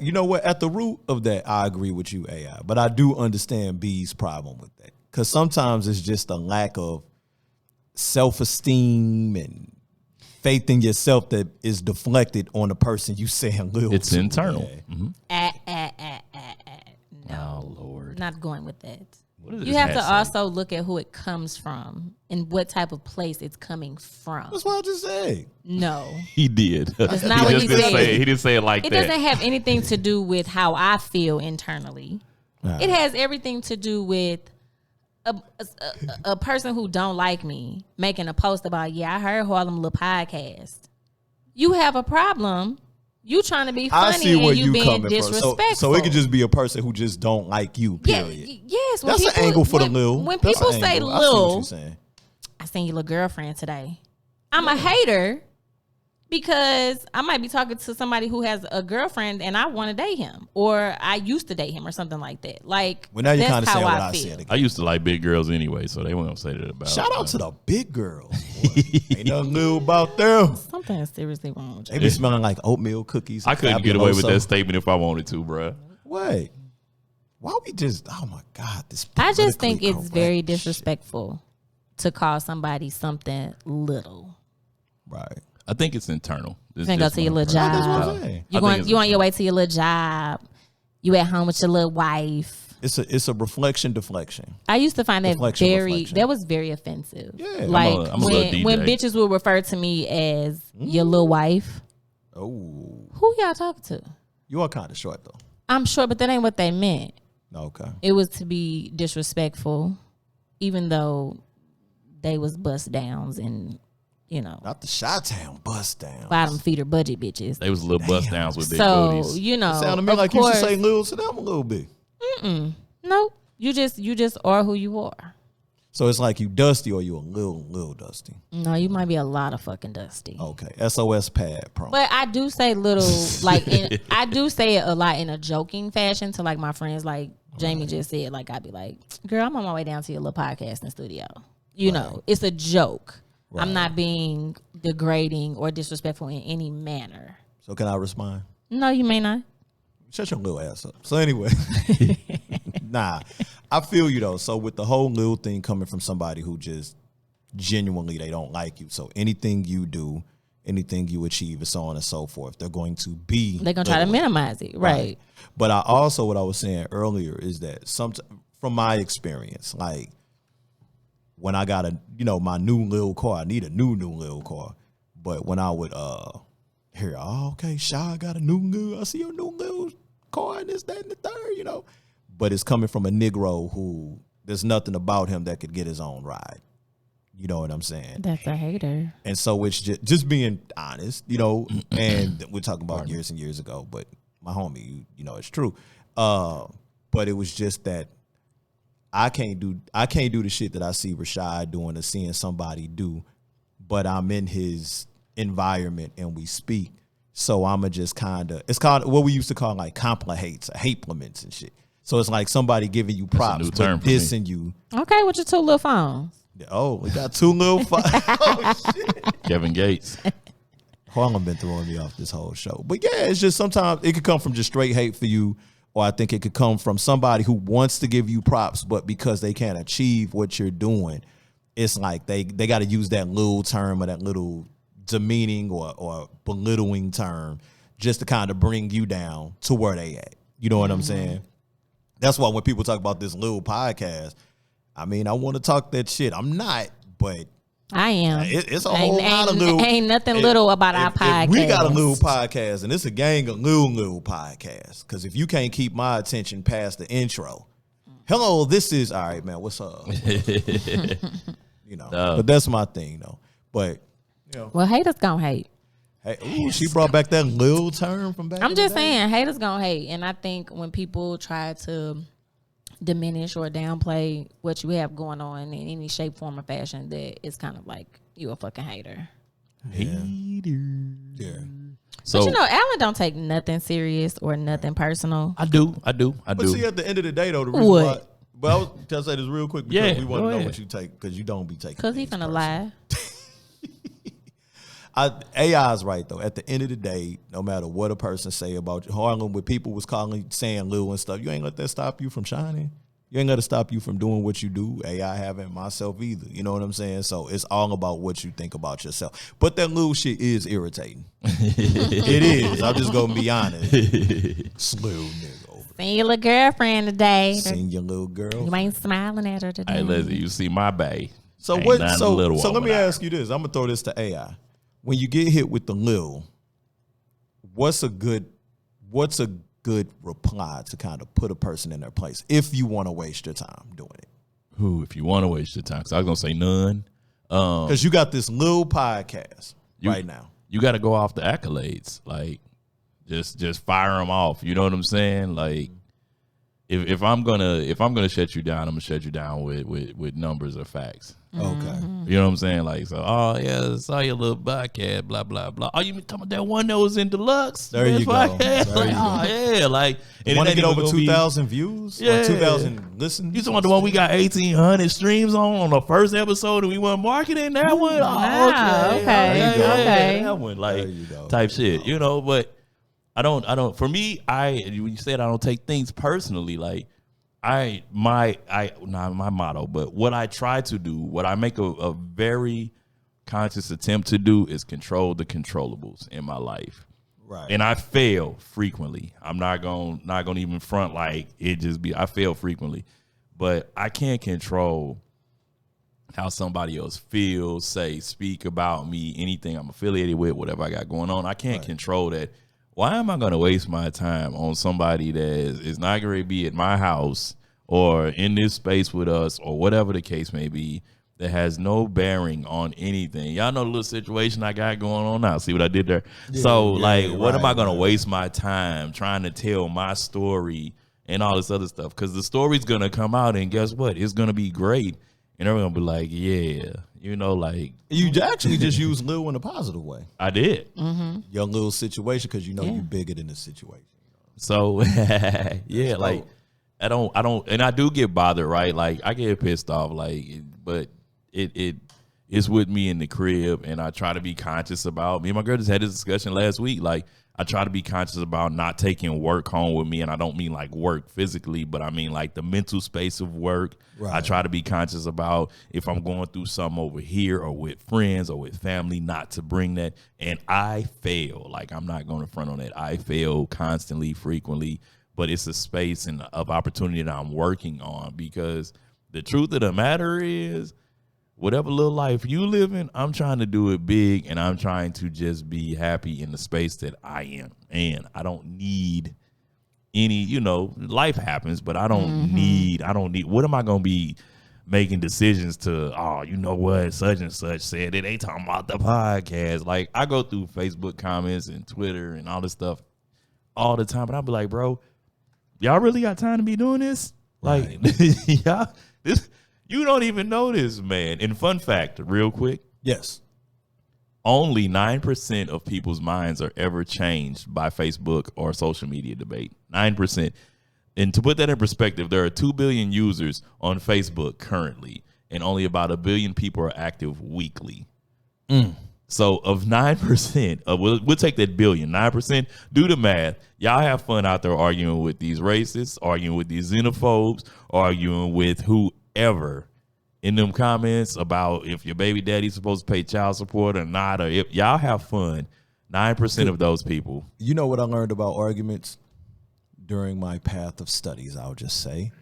You know what? At the root of that, I agree with you, AI. But I do understand B's problem with that. Because sometimes it's just a lack of self-esteem and faith in yourself that is deflected on the person you saying little It's to. internal. Yeah. No, Oh, Lord. not going with that. What does You this have hat to say? also look at who it comes from and what type of place it's coming from. That's what I just said. No. He did. That's not what he didn't said. say it. He didn't say it like It that. doesn't have anything to do with how I feel internally. It has everything to do with a person who don't like me making a post about, I heard Harlem Little Podcast. You have a problem. You trying to be I funny see where and you being coming from. disrespectful. So it could just be a person who just don't like you, period. Yes. When That's people, an angle for when, the lil. When That's people an say angle. I see what lil, you're saying. I seen your little girlfriend today. I'm a hater because I might be talking to somebody who has a girlfriend and I want to date him, or I used to date him, or something like that. Like, Well, now you're that's kind of how saying what I I feel. said again. I used to like big girls anyway, so they weren't gonna say that about. Shout out to the big girls. boy. Ain't nothing new about them. Something is seriously wrong with They you. be smelling like oatmeal cookies. I couldn't get away with Fabuloso. that statement if I wanted to, bruh. Wait. Why we just, oh my God, this I just think politically it's very correct disrespectful to call somebody something little. shit. Right. I think it's internal. You finna go to your little That's what job. I'm saying. You on your way to your little job. You at home with your little wife. It's a reflection deflection. I used to find that Reflection. that was very offensive. Yeah. Like I'm a little when DJ. bitches would refer to me as your little wife. Oh, Who y'all talking to? you are kind of short though. I'm sure, but that ain't what they meant. Okay. It was to be disrespectful, even though they was bust downs and Not the Chi-Town bust down. bottom feeder budget bitches. They was little bust downs with big So booties. Sound to me of like you should course, say little to them a little bit. no. You just are who you are. So it's like you dusty or you a little dusty. No, you might be a lot of fucking dusty. Okay. SOS pad pro. But I do say little, like, I do say it a lot in a joking fashion to, like, my friends, like Jamie just said. Like, I'd be like, girl, I'm on my way down to your little podcasting studio. You know, it's a joke. Right. I'm not being degrading or disrespectful in any manner. So can I respond? No, you may not. Shut your little ass up. So anyway, nah, I feel you though. So with the whole little thing coming from somebody who just genuinely they don't like you. So anything you do, anything you achieve, and so on and so forth, they're going to be. They're gonna try to minimize it, right? But I also, what I was saying earlier is that from my experience, like when I got my new little car, I need a new little car. But when I would hear, oh, okay, Shy got a new, I see your new little car and this, that, and the third, But it's coming from a Negro who there's nothing about him that could get his own ride. You know what I'm saying? That's a hater. And so it's just being honest, and we're talking about years and years ago, but my homie, it's true. But it was just that I can't do the shit that I see Rashad doing or seeing somebody do, but I'm in his environment and we speak. So I'ma just it's called what we used to call like compliments or hate-plements and shit. So it's like somebody giving you props, new but term for me. dissing you. Okay, with your two little phones. Oh, we got two little oh shit. Kevin Gates. Harlem been throwing me off this whole show. But yeah, it's just sometimes it could come from just straight hate for you, or I think it could come from somebody who wants to give you props, but because they can't achieve what you're doing, it's like they got to use that little term or that little demeaning or belittling term just to kind of bring you down to where they at. You know what I'm saying? That's why when people talk about this little podcast, I mean, I want to talk that shit. I'm not, but I am. It's a whole lot of little. Ain't nothing little about our podcast. We got a little podcast, and it's a gang of little podcasts. Because if you can't keep my attention past the intro, hello, this is all right, man. What's up? You know, but that's my thing, though. But you know, well, haters gonna hate. Hey, ooh, she brought back that little term from back. I'm just saying, haters gonna hate, and I think when people try to diminish or downplay what you have going on in any shape, form, or fashion, that it's kind of like you a fucking hater. Yeah. So, but you know, Alan don't take nothing serious or nothing personal. I do. But see, at the end of the day, though, the reason why. But I was trying to say this real quick because we want to know what you take, because you don't be taking. Because he's gonna lie. AI is right though. At the end of the day, no matter what a person say about you, Harlem, when people was saying Lil and stuff, you ain't let that stop you from shining. You ain't got to stop you from doing what you do. AI haven't, myself either. You know what I'm saying? So it's all about what you think about yourself. But that little shit is irritating. It is. I'm just gonna be honest. Slew nigga over. Seen your little girlfriend today. Seen your little girl. You ain't smiling at her today. hey, listen, you see my bae. So Ain't what? nothing So little let over me there. ask you this. I'm gonna throw this to AI. When you get hit with the lil, what's a good reply to kind of put a person in their place if you want to waste your time doing it? Who, if you want to waste your time? Because I was gonna say none. Because you got this little podcast right now. You got to go off the accolades, like just fire them off. You know what I'm saying? Like if I'm gonna shut you down, I'm gonna shut you down with numbers or facts. Okay. You know what I'm saying? Like, so, oh yeah, I saw your little podcast, blah blah blah. Oh, you been talking about that one that was in deluxe? There you go. Podcast? There Like, you go. oh yeah, like, and Want it to get ain't over even gonna 2,000 views? Yeah. Or 2,000 listens? You talking about the one we got 1,800 streams on the first episode, and we weren't marketing that one? Oh, Wow, okay, There you go. okay. that one, like, There you go. type shit, you know. But I don't. For me, when you said I don't take things personally, like. Not my motto, but what I try to do, what I make a very conscious attempt to do is control the controllables in my life. Right. And I fail frequently. I'm not gonna even front like it just be. I fail frequently, but I can't control how somebody else feels, speak about me, anything I'm affiliated with, whatever I got going on. I can't control that. Why am I going to waste my time on somebody that is not going to be at my house or in this space with us or whatever the case may be that has no bearing on anything? Y'all know the little situation I got going on now. See what I did there? What am I going to waste my time trying to tell my story and all this other stuff? Because the story's going to come out, and guess what? It's going to be great. And everyone will be like, yeah, you know, like. You actually just used Lil in a positive way. I did. Your little situation, because you know you bigger than the situation. So, yeah, like, I don't, and I do get bothered, right? Like, I get pissed off, like, but it's with me in the crib, and I try to be conscious about, me and my girl just had this discussion last week, like, I try to be conscious about not taking work home with me, and I don't mean like work physically, but I mean like the mental space of work. Right. I try to be conscious about if I'm going through something over here or with friends or with family, not to bring that. And I fail. Like, I'm not going to front on that. I fail constantly, frequently, but it's a space and of opportunity that I'm working on, because the truth of the matter is, whatever little life you live in, I'm trying to do it big, and I'm trying to just be happy in the space that I am. And I don't need any, you know, life happens, but I don't need, what am I going to be making decisions to, oh, you know what, such and such said it, they talking about the podcast. Like, I go through Facebook comments and Twitter and all this stuff all the time, and I'll be like, bro, y'all really got time to be doing this? Like, y'all, this, you don't even know this, man. And fun fact, real quick. Yes. Only 9% of people's minds are ever changed by Facebook or social media debate. 9%. And to put that in perspective, there are 2 billion users on Facebook currently, and only about 1 billion people are active weekly. So of 9%, we'll take that billion, 9%, do the math. Y'all have fun out there arguing with these racists, arguing with these xenophobes, arguing with whoever in them comments about if your baby daddy's supposed to pay child support or not, or if y'all have fun. 9% of those people. You know what I learned about arguments during my path of studies? I'll just say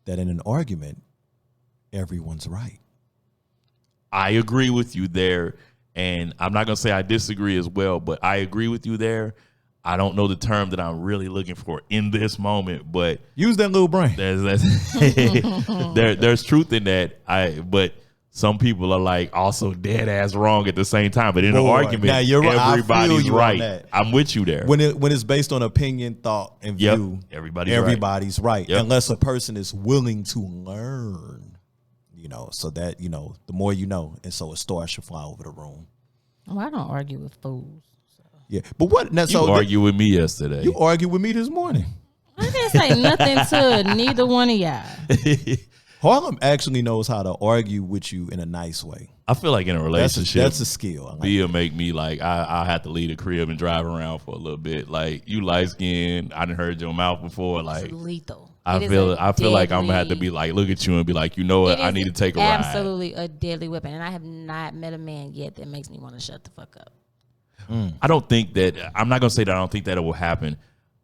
that in an argument, everyone's right. I agree with you there. And I'm not going to say I disagree as well, but I agree with you there. I don't know the term that I'm really looking for in this moment, but use that little brain. There's truth in that. But some people are like also dead ass wrong at the same time. But in an argument, now you're right. Everybody's right. I'm with you there. When it's based on opinion, thought, and view, everybody's right. Yep. Unless a person is willing to learn. So that, the more you know. And so a star should fly over the room. Well, I don't argue with fools. So. Yeah. But what? Now, you argued with me yesterday. You argued with me this morning. I didn't say nothing to neither one of y'all. Harlem actually knows how to argue with you in a nice way. I feel like in a relationship, that's a skill. Bia make me like I have to leave the crib and drive around for a little bit. Like, you light skinned, I done heard your mouth before. Like, it's lethal. I feel like I'm gonna have to be like, look at you and be like, you know what, I need to take a ride. Absolutely a deadly weapon, and I have not met a man yet that makes me want to shut the fuck up. I don't think that. I'm not gonna say that I don't think that it will happen.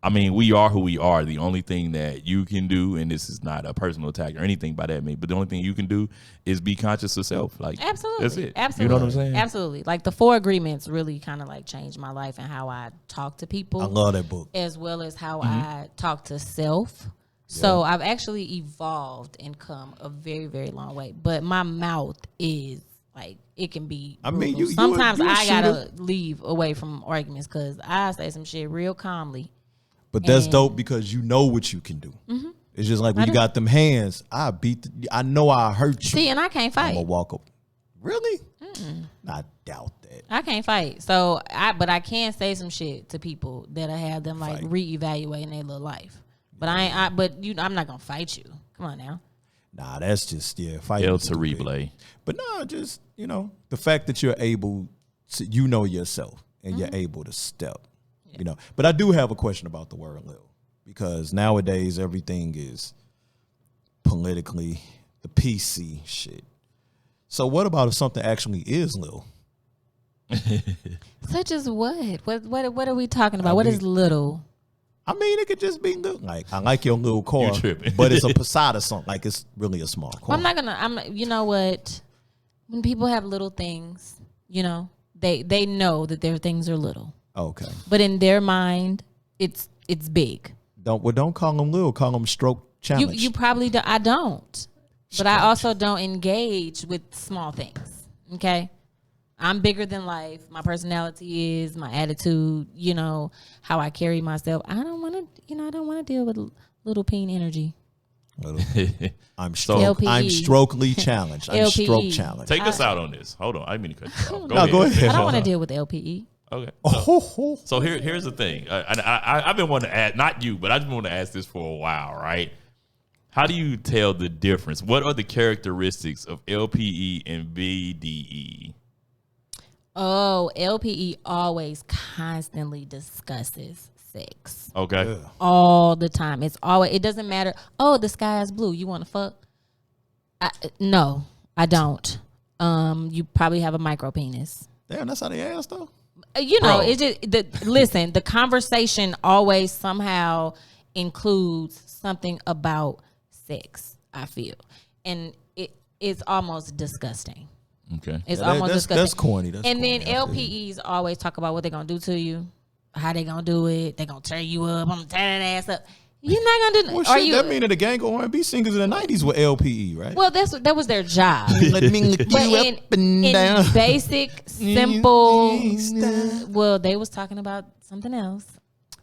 I mean, we are who we are. The only thing that you can do, and this is not a personal attack or anything by that means, but the only thing you can do is be conscious of self. Like, absolutely, that's it. Absolutely, you know what I'm saying? Absolutely. Like the 4 agreements really kind of like changed my life and how I talk to people. I love that book, as well as how I talk to self. So I've actually evolved and come a very, very long way. But my mouth is like, it can be. I mean, sometimes I gotta leave away from arguments because I say some shit real calmly. But that's dope because you know what you can do. Mm-hmm. It's just like when you got them hands, I know I hurt you. See, and I can't fight. I'm gonna walk up. Really? I doubt that. I can't fight. So but I can say some shit to people that'll have them like reevaluating their little life. But I'm not gonna fight you. Come on now. Nah, that's just fighting. El Terrible. But no, just the fact that you're able to yourself and you're able to step. But I do have a question about the word Lil, because nowadays everything is politically the PC shit. So what about if something actually is Lil? Such as what? What are we talking about? What is little? I mean, it could just be little. Like, I like your little car, tripping. but it's a Passat or something. Like, it's really a small car. You know what? When people have little things, they know that their things are little. Okay. But in their mind, it's big. Don't call them little. Call them stroke challenge. You probably don't. I don't. But I also don't engage with small things. Okay. I'm bigger than life. My personality is, my attitude, how I carry myself. I don't want to deal with little peen energy. I'm strokely challenged. I'm stroke challenged. Take us out on this. Hold on. I didn't mean to cut you off. Go ahead. I don't want to deal with LPE. Okay. So here's the thing. I've been wanting to ask, not you, but I just want to ask this for a while, right? How do you tell the difference? What are the characteristics of LPE and BDE? Oh, LPE always constantly discusses sex. Okay. Yeah. All the time. It doesn't matter. Oh, the sky is blue. You want to fuck? No, I don't. You probably have a micro penis. Damn, that's how they ask though. It's just listen, the conversation always somehow includes something about sex, I feel. And it's almost disgusting. Okay. It's almost disgusting. That's corny. Then LPEs always talk about what they're going to do to you, how they going to do it. They're going to tear you up. I'm going to tear that ass up. You're not going to do that mean that the gang of R&B singers in the 90s were LPE, right? Well, that was their job. Let me lick you up and down. In basic, simple, well, they was talking about something else.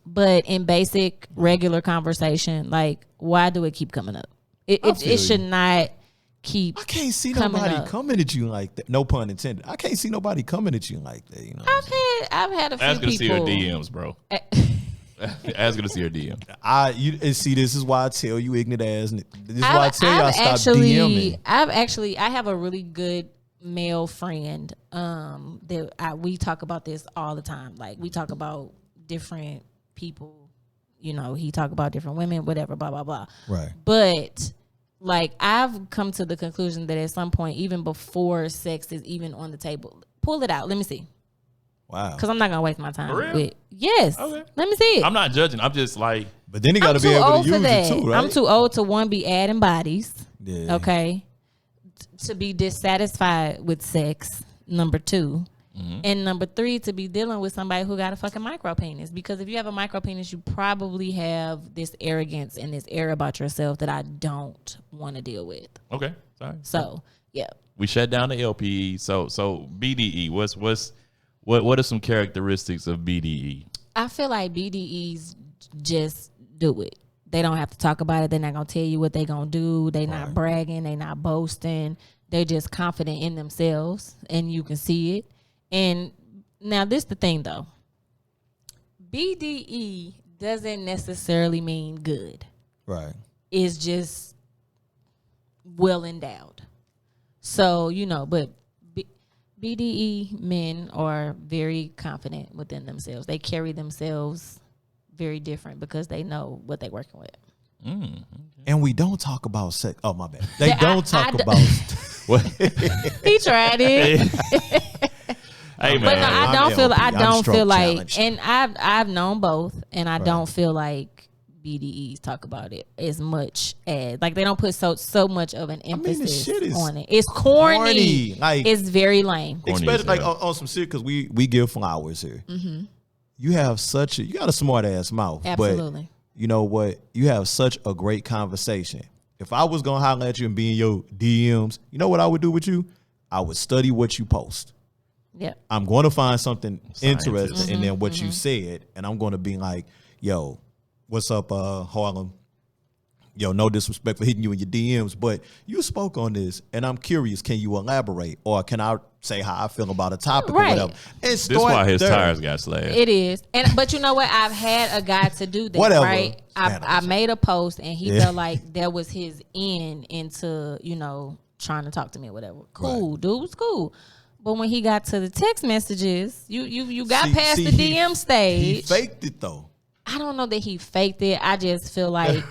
But in basic, regular conversation, like, why do it keep coming up? It should not keep. I can't see nobody coming at you like that. No pun intended. I can't see nobody coming at you like that. I've had a few Ask her to see her people. DMs, bro. Ask her to see her DM. This is why I tell you ignorant ass. This is why I tell y'all stop DMing. I have a really good male friend we talk about this all the time. Like we talk about different people, he talk about different women, whatever, blah blah blah. Right. But like I've come to the conclusion that at some point, even before sex is even on the table, pull it out. Let me see. Wow. Because I'm not gonna waste my time For real? with. Yes. Okay. Let me see it. I'm not judging. I'm just like, But then you got to be able to use it too, right? I'm too old to be adding bodies. Yeah. Okay. To be dissatisfied with sex. Number 2. Mm-hmm. And number 3, to be dealing with somebody who got a fucking micro penis. Because if you have a micro penis, you probably have this arrogance and this air about yourself that I don't want to deal with. okay, sorry. So yeah. We shut down the LPE. So BDE. What are some characteristics of BDE? I feel like BDEs just do it. They don't have to talk about it. They're not going to tell you what they're going to do. They're not bragging. They're not boasting. They're just confident in themselves, and you can see it. And now this the thing, though. BDE doesn't necessarily mean good. Right. It's just well endowed. So, but BDE men are very confident within themselves. They carry themselves very different because they know what they're working with. And we don't talk about sex. Oh, my bad. They don't talk about. What? He tried it. Hey, man. But no, I don't I'm feel like, challenged. and I've known both, and I don't feel like BDEs talk about it as much as, like, they don't put so much of an emphasis shit is on it. It's corny. Like, It's very lame. Corny especially as like hell. on some shit, because we give flowers here. Mm-hmm. You have you got a smart ass mouth. Absolutely. But you know what? You have such a great conversation. If I was gonna holler at you and be in your DMs, you know what I would do with you? I would study what you post. Yep. I'm going to find something interesting Mm-hmm. in then what you said, and I'm going to be like, yo, what's up, Harlem? Yo, no disrespect for hitting you in your DMs, but you spoke on this, and I'm curious, can you elaborate? Or can I say how I feel about a topic Right. or whatever? And This is why his tires got slashed. It is. But you know what? I've had a guy to do that, Whatever. right? Man, I made a post, and he Yeah. felt like that was his end into, trying to talk to me or whatever. Cool, dude, was cool. But when he got to the text messages, you got past the DM stage. He faked it, though. I don't know that he faked it. I just feel like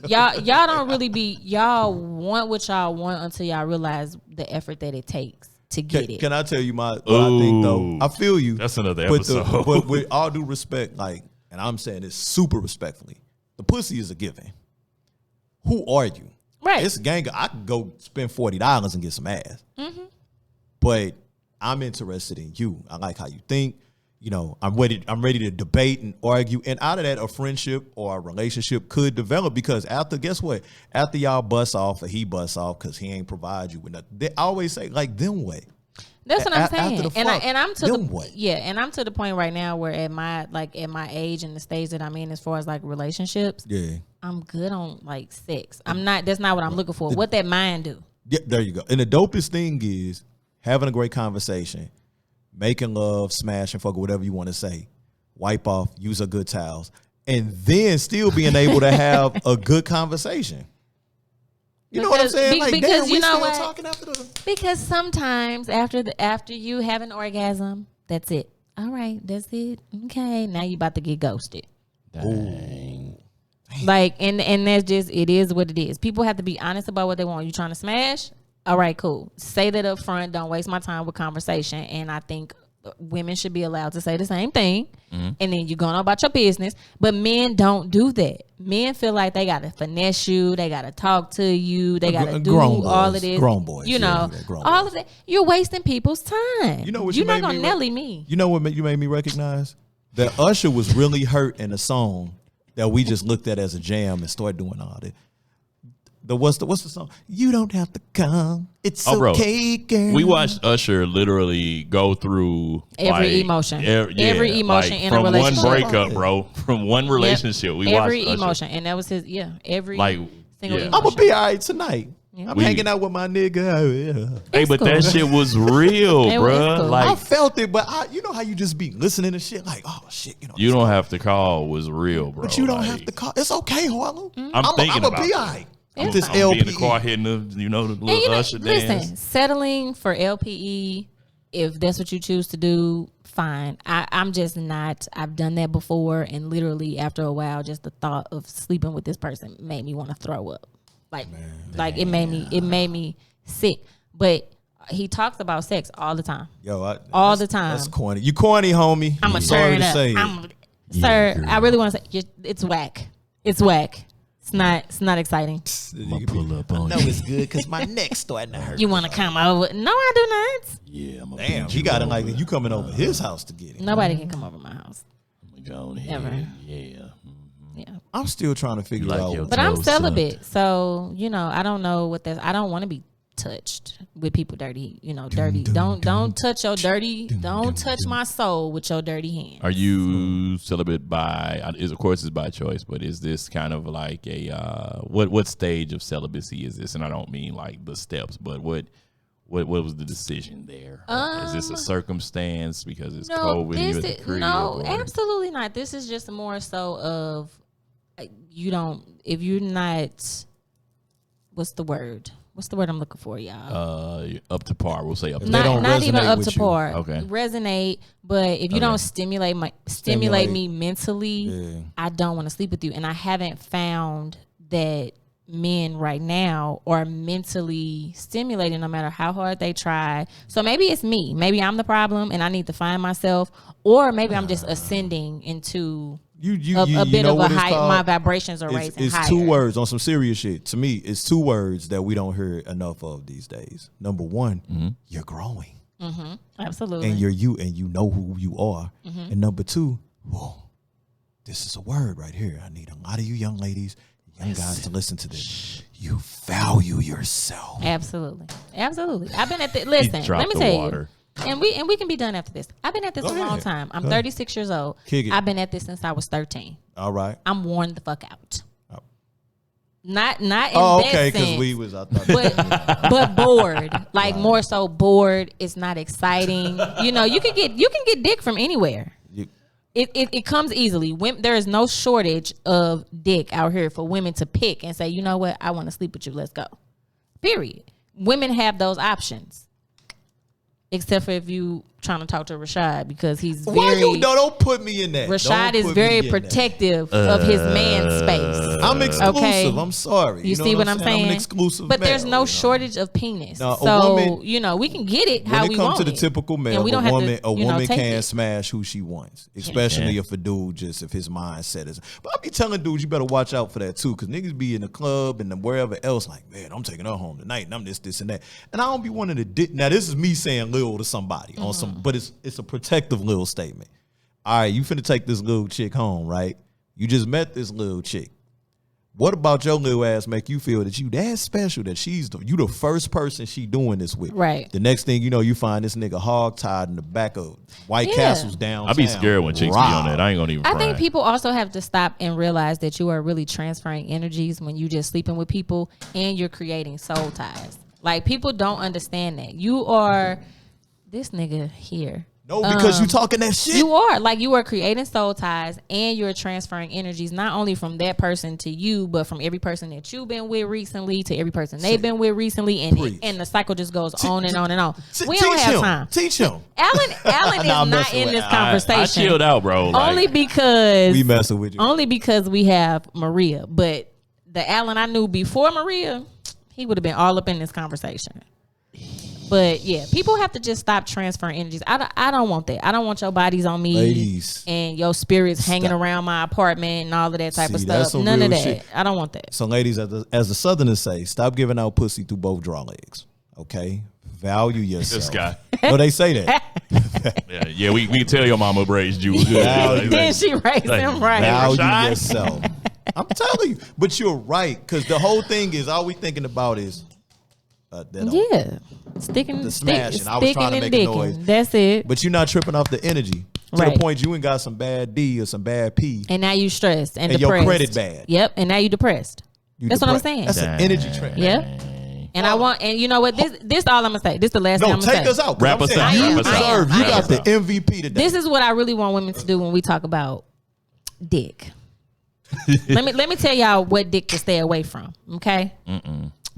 y'all don't really y'all want what y'all want until y'all realize the effort that it takes to get it. Can I tell you what I think, though? Ooh. I feel you. That's another but episode. But with all due respect, like, and I'm saying this super respectfully, the pussy is a given. Who are you? Right. It's a gang. I could go spend $40 and get some ass. Mm-hmm. But I'm interested in you. I like how you think. I'm ready to debate and argue. And out of that, a friendship or a relationship could develop, because guess what? After y'all bust off or he busts off because he ain't provide you with nothing, they always say, like, then what? That's what I'm saying. After the fuck, I'm to then what? and I'm to the point right now where at my age and the stage that I'm in as far as like relationships, Yeah. I'm good on like sex. That's not what I'm looking for. What that mind do? Yeah, there you go. And the dopest thing is having a great conversation, making love, smashing, fuck, whatever you want to say, wipe off, use a good towels, and then still being able to have a good conversation. You know what I'm saying? Like, because damn, we you know still what? talking after the. Because sometimes after you have an orgasm, that's it. All right, that's it. Okay, now you about to get ghosted. Dang. Like, and that's just, it is what it is. People have to be honest about what they want. You trying to smash? All right, cool. Say that up front. Don't waste my time with conversation. And I think women should be allowed to say the same thing. Mm-hmm. And then you go on about your business. But men don't do that. Men feel like they got to finesse you. They got to talk to you. They got to do Grown all boys. of this. Grown boys. You know, Yeah, grown all boys. of that. You're wasting people's time. You know what You're you not made going me to Nelly me. You know what you made me recognize? That Usher was really hurt in a song that we just looked at as a jam and started doing all that. What's the song? You don't have to come. It's Oh, bro. okay, girl. We watched Usher literally go through Every emotion. Every emotion in a from relationship. one breakup, bro. From one relationship, we watched every Usher. emotion. And that was his, every Like, single yeah. emotion. I'm gonna be all right tonight. Yeah. I'm We- hanging out with my nigga. Hey, but cool. that shit was real, It was bruh. cool. I Like, felt it, but you know how you just be listening to shit like, oh shit, you don't have to call was real, bro. But you don't Like, have to call. It's okay, Harlem. I'm thinking gonna about be it. all right. I'm this be in the LPE. car hitting the, the little usher listen, dance. settling for LPE, if that's what you choose to do, fine. I'm just not. I've done that before, and literally after a while, just the thought of sleeping with this person made me want to throw up. Like it made me sick. But he talks about sex all the time. All the time. That's corny. You corny, homie. I'm gonna Sorry turn to up. say it. Sir, I really want to say it's whack. It's whack. It's not exciting. Pull up on No, it's good because my neck's starting to hurt. You want to come over? No, I do not. Yeah, I'm Damn, he got it like you coming over his house to get it. Nobody can come over my house. Go Ever. ahead. Yeah. Yeah. I'm still trying to figure like out. your But I'm toes celibate, so I don't know what that's. I don't want to be touched with people dirty. Dirty. Don't touch your dirty. Don't touch my soul with your dirty hands. Are you celibate by? Of course, it's by choice. But is this kind of like a what stage of celibacy is this? And I don't mean like the steps, but what was the decision there? Is this a circumstance because it's COVID? And you at the crib, no, or? absolutely not. This is just more so of you don't. If you're not, what's the word? What's the word I'm looking for, y'all? Up to par. We'll say up to They don't not even resonate up with to you. par. Okay. Resonate, but if you don't stimulate me mentally, I don't want to sleep with you. And I haven't found that men right now are mentally stimulated no matter how hard they try. So maybe it's me. Maybe I'm the problem and I need to find myself, or maybe I'm just ascending into a bit of a height. My vibrations are raising It's higher. 2 words on some serious shit. To me, it's 2 words that we don't hear enough of these days. Number 1, you're growing. Absolutely. And you're you, and you know who you are. And number 2, whoa, this is a word right here. I need a lot of you young ladies, young guys to listen to this. You value yourself. Absolutely. I've been at the listen. Let me tell you. And we can be done after this. I've been at this a long time. I'm 36 years old. Kick it. I've been at this since I was 13. All right. I'm worn the fuck out. Not in Oh, that okay, because sense, we was I thought but bored. Like more so bored. It's not exciting. You can get dick from anywhere. It comes easily. There is no shortage of dick out here for women to pick and say, you know what, I want to sleep with you. Let's go. Period. Women have those options. Except for if you trying to talk to Rashad because he's very. Why you don't put me in that? Rashad Don't is put very me in protective of his man space. I'm exclusive. Okay. I'm sorry. You see what I'm saying? I'm an exclusive but there's male, no shortage of penis. Now, a so woman- we can get it how When we it comes want to the it. typical male, And we don't a have woman, to, a woman take can it. smash who she wants, especially if a dude if his mindset is. But I be telling dudes, you better watch out for that too, because niggas be in the club and wherever else, like, man, I'm taking her home tonight, and I'm this, and that, and I don't be wanting to. Now this is me saying little to somebody on some, but it's a protective little statement. All right, you finna take this little chick home, right? You just met this little chick. What about your little ass make you feel that you that special that you the first person she doing this with? Right. The next thing you know, you find this nigga hog tied in the back of White Castle's downtown. I be scared when chicks be on that. I ain't gonna even. I think people also have to stop and realize that you are really transferring energies when you just sleeping with people and you're creating soul ties. Like people don't understand that. You are this nigga here. No, because you talking that shit. You are creating soul ties and you're transferring energies not only from that person to you, but from every person that you've been with recently to every person they've been with recently, and the cycle just goes on and on and on. We don't have time. Teach him. Alan is I'm not messing in with this Alan. conversation. I chilled out, bro. Only because We messing with you. Only because we have Maria, but the Alan I knew before Maria, he would have been all up in this conversation. But yeah, people have to just stop transferring energies. I don't want that. I don't want your bodies on me, Ladies. and your spirits hanging around my apartment and all of that type of See, that's stuff. some None of real that. shit. I don't want that. So, ladies, as the Southerners say, stop giving out pussy through both draw legs. Okay, value yourself. This guy. No, they say that. Yeah, we can tell your mama raised you good. Value. Then she raised him right. Value Rashad. yourself. I'm telling you, but you're right, because the whole thing is all we thinking about is Yeah, sticking the smashing. I was trying to and make a dicking. noise. That's it. But you're not tripping off the energy to Right. the point you ain't got some bad D or some bad P. And now you stressed and And your depressed. credit bad. Yep, and now you depressed. You That's what I'm depressed. saying. That's an energy trap. Yep. And I want, and you know what? This all I'm gonna say. This the last thing No, I'm gonna take say. us out. Wrap I'm us saying up. You Wrap us up. deserve. You I got am. the MVP today. This is what I really want women to do when we talk about dick. let me tell y'all what dick to stay away from. Okay.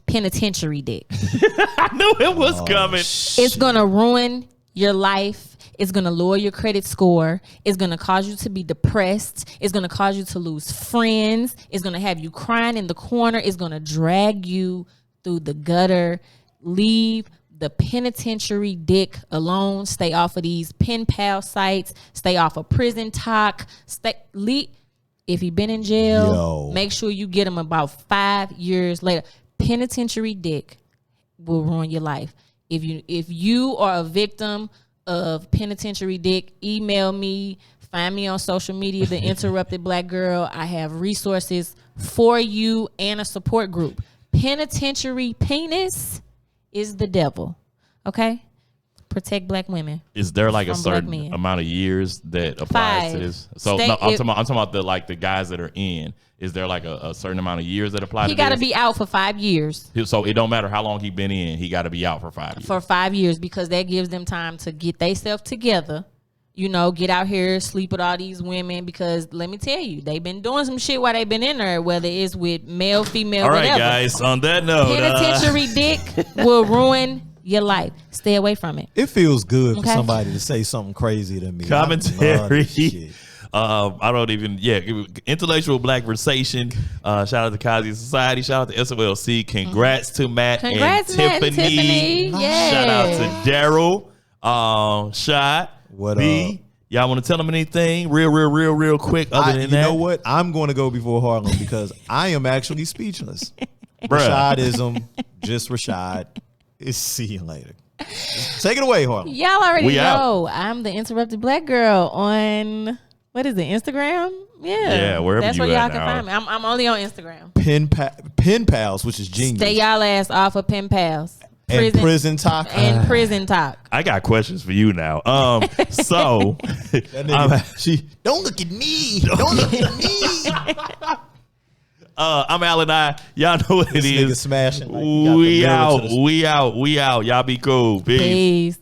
Penitentiary dick. I knew it was coming. It's gonna ruin your life. It's gonna lower your credit score. It's gonna cause you to be depressed. It's gonna cause you to lose friends. It's gonna have you crying in the corner. It's gonna drag you through the gutter. Leave the penitentiary dick alone. Stay off of these pen pal sites. Stay off of Prison Talk. If you've been in jail, make sure you get them about 5 years later. Penitentiary dick will ruin your life. If you are a victim of penitentiary dick, email me, find me on social media, The Interrupted Black Girl. I have resources for you and a support group. Penitentiary penis is the devil. Okay? Protect black women. Is there like a certain amount of years that applies to this? So I'm talking about the guys that are in. Is there like a certain amount of years that apply to this? He got to be out for 5 years. So it don't matter how long he been in. He got to be out for 5 years. For 5 years, because that gives them time to get themselves together. You know, get out here, sleep with all these women. Because let me tell you, they've been doing some shit while they've been in there, whether it's with male, female, whatever. All right, guys, on that note. Penitentiary dick will ruin your life. Stay away from it. It feels good for somebody to say something crazy to me. Commentary. I don't even, intellectual black conversation. Shout out to Kazi Society. Shout out to SOLC. Congrats to Matt and Tiffany. Yeah. Shout out to Daryl. Shot. What B. Y'all want to tell them anything real quick other than that? You know what? I'm going to go before Harlem because I am actually speechless. Rashadism, just Rashad. See you later. Take it away, Harlem. Y'all already know. I'm the Interrupted Black Girl on... What is it? Instagram? Yeah, wherever that's you where y'all at can now. find me. I'm only on Instagram. Pen pals, which is genius. Stay y'all ass off of pen pals. Prison Talk. And Prison Talk. I got questions for you now. So she don't look at me. Don't look at me. I'm Alan. Y'all know what this it is. Smashing. We out. Y'all be cool. Peace.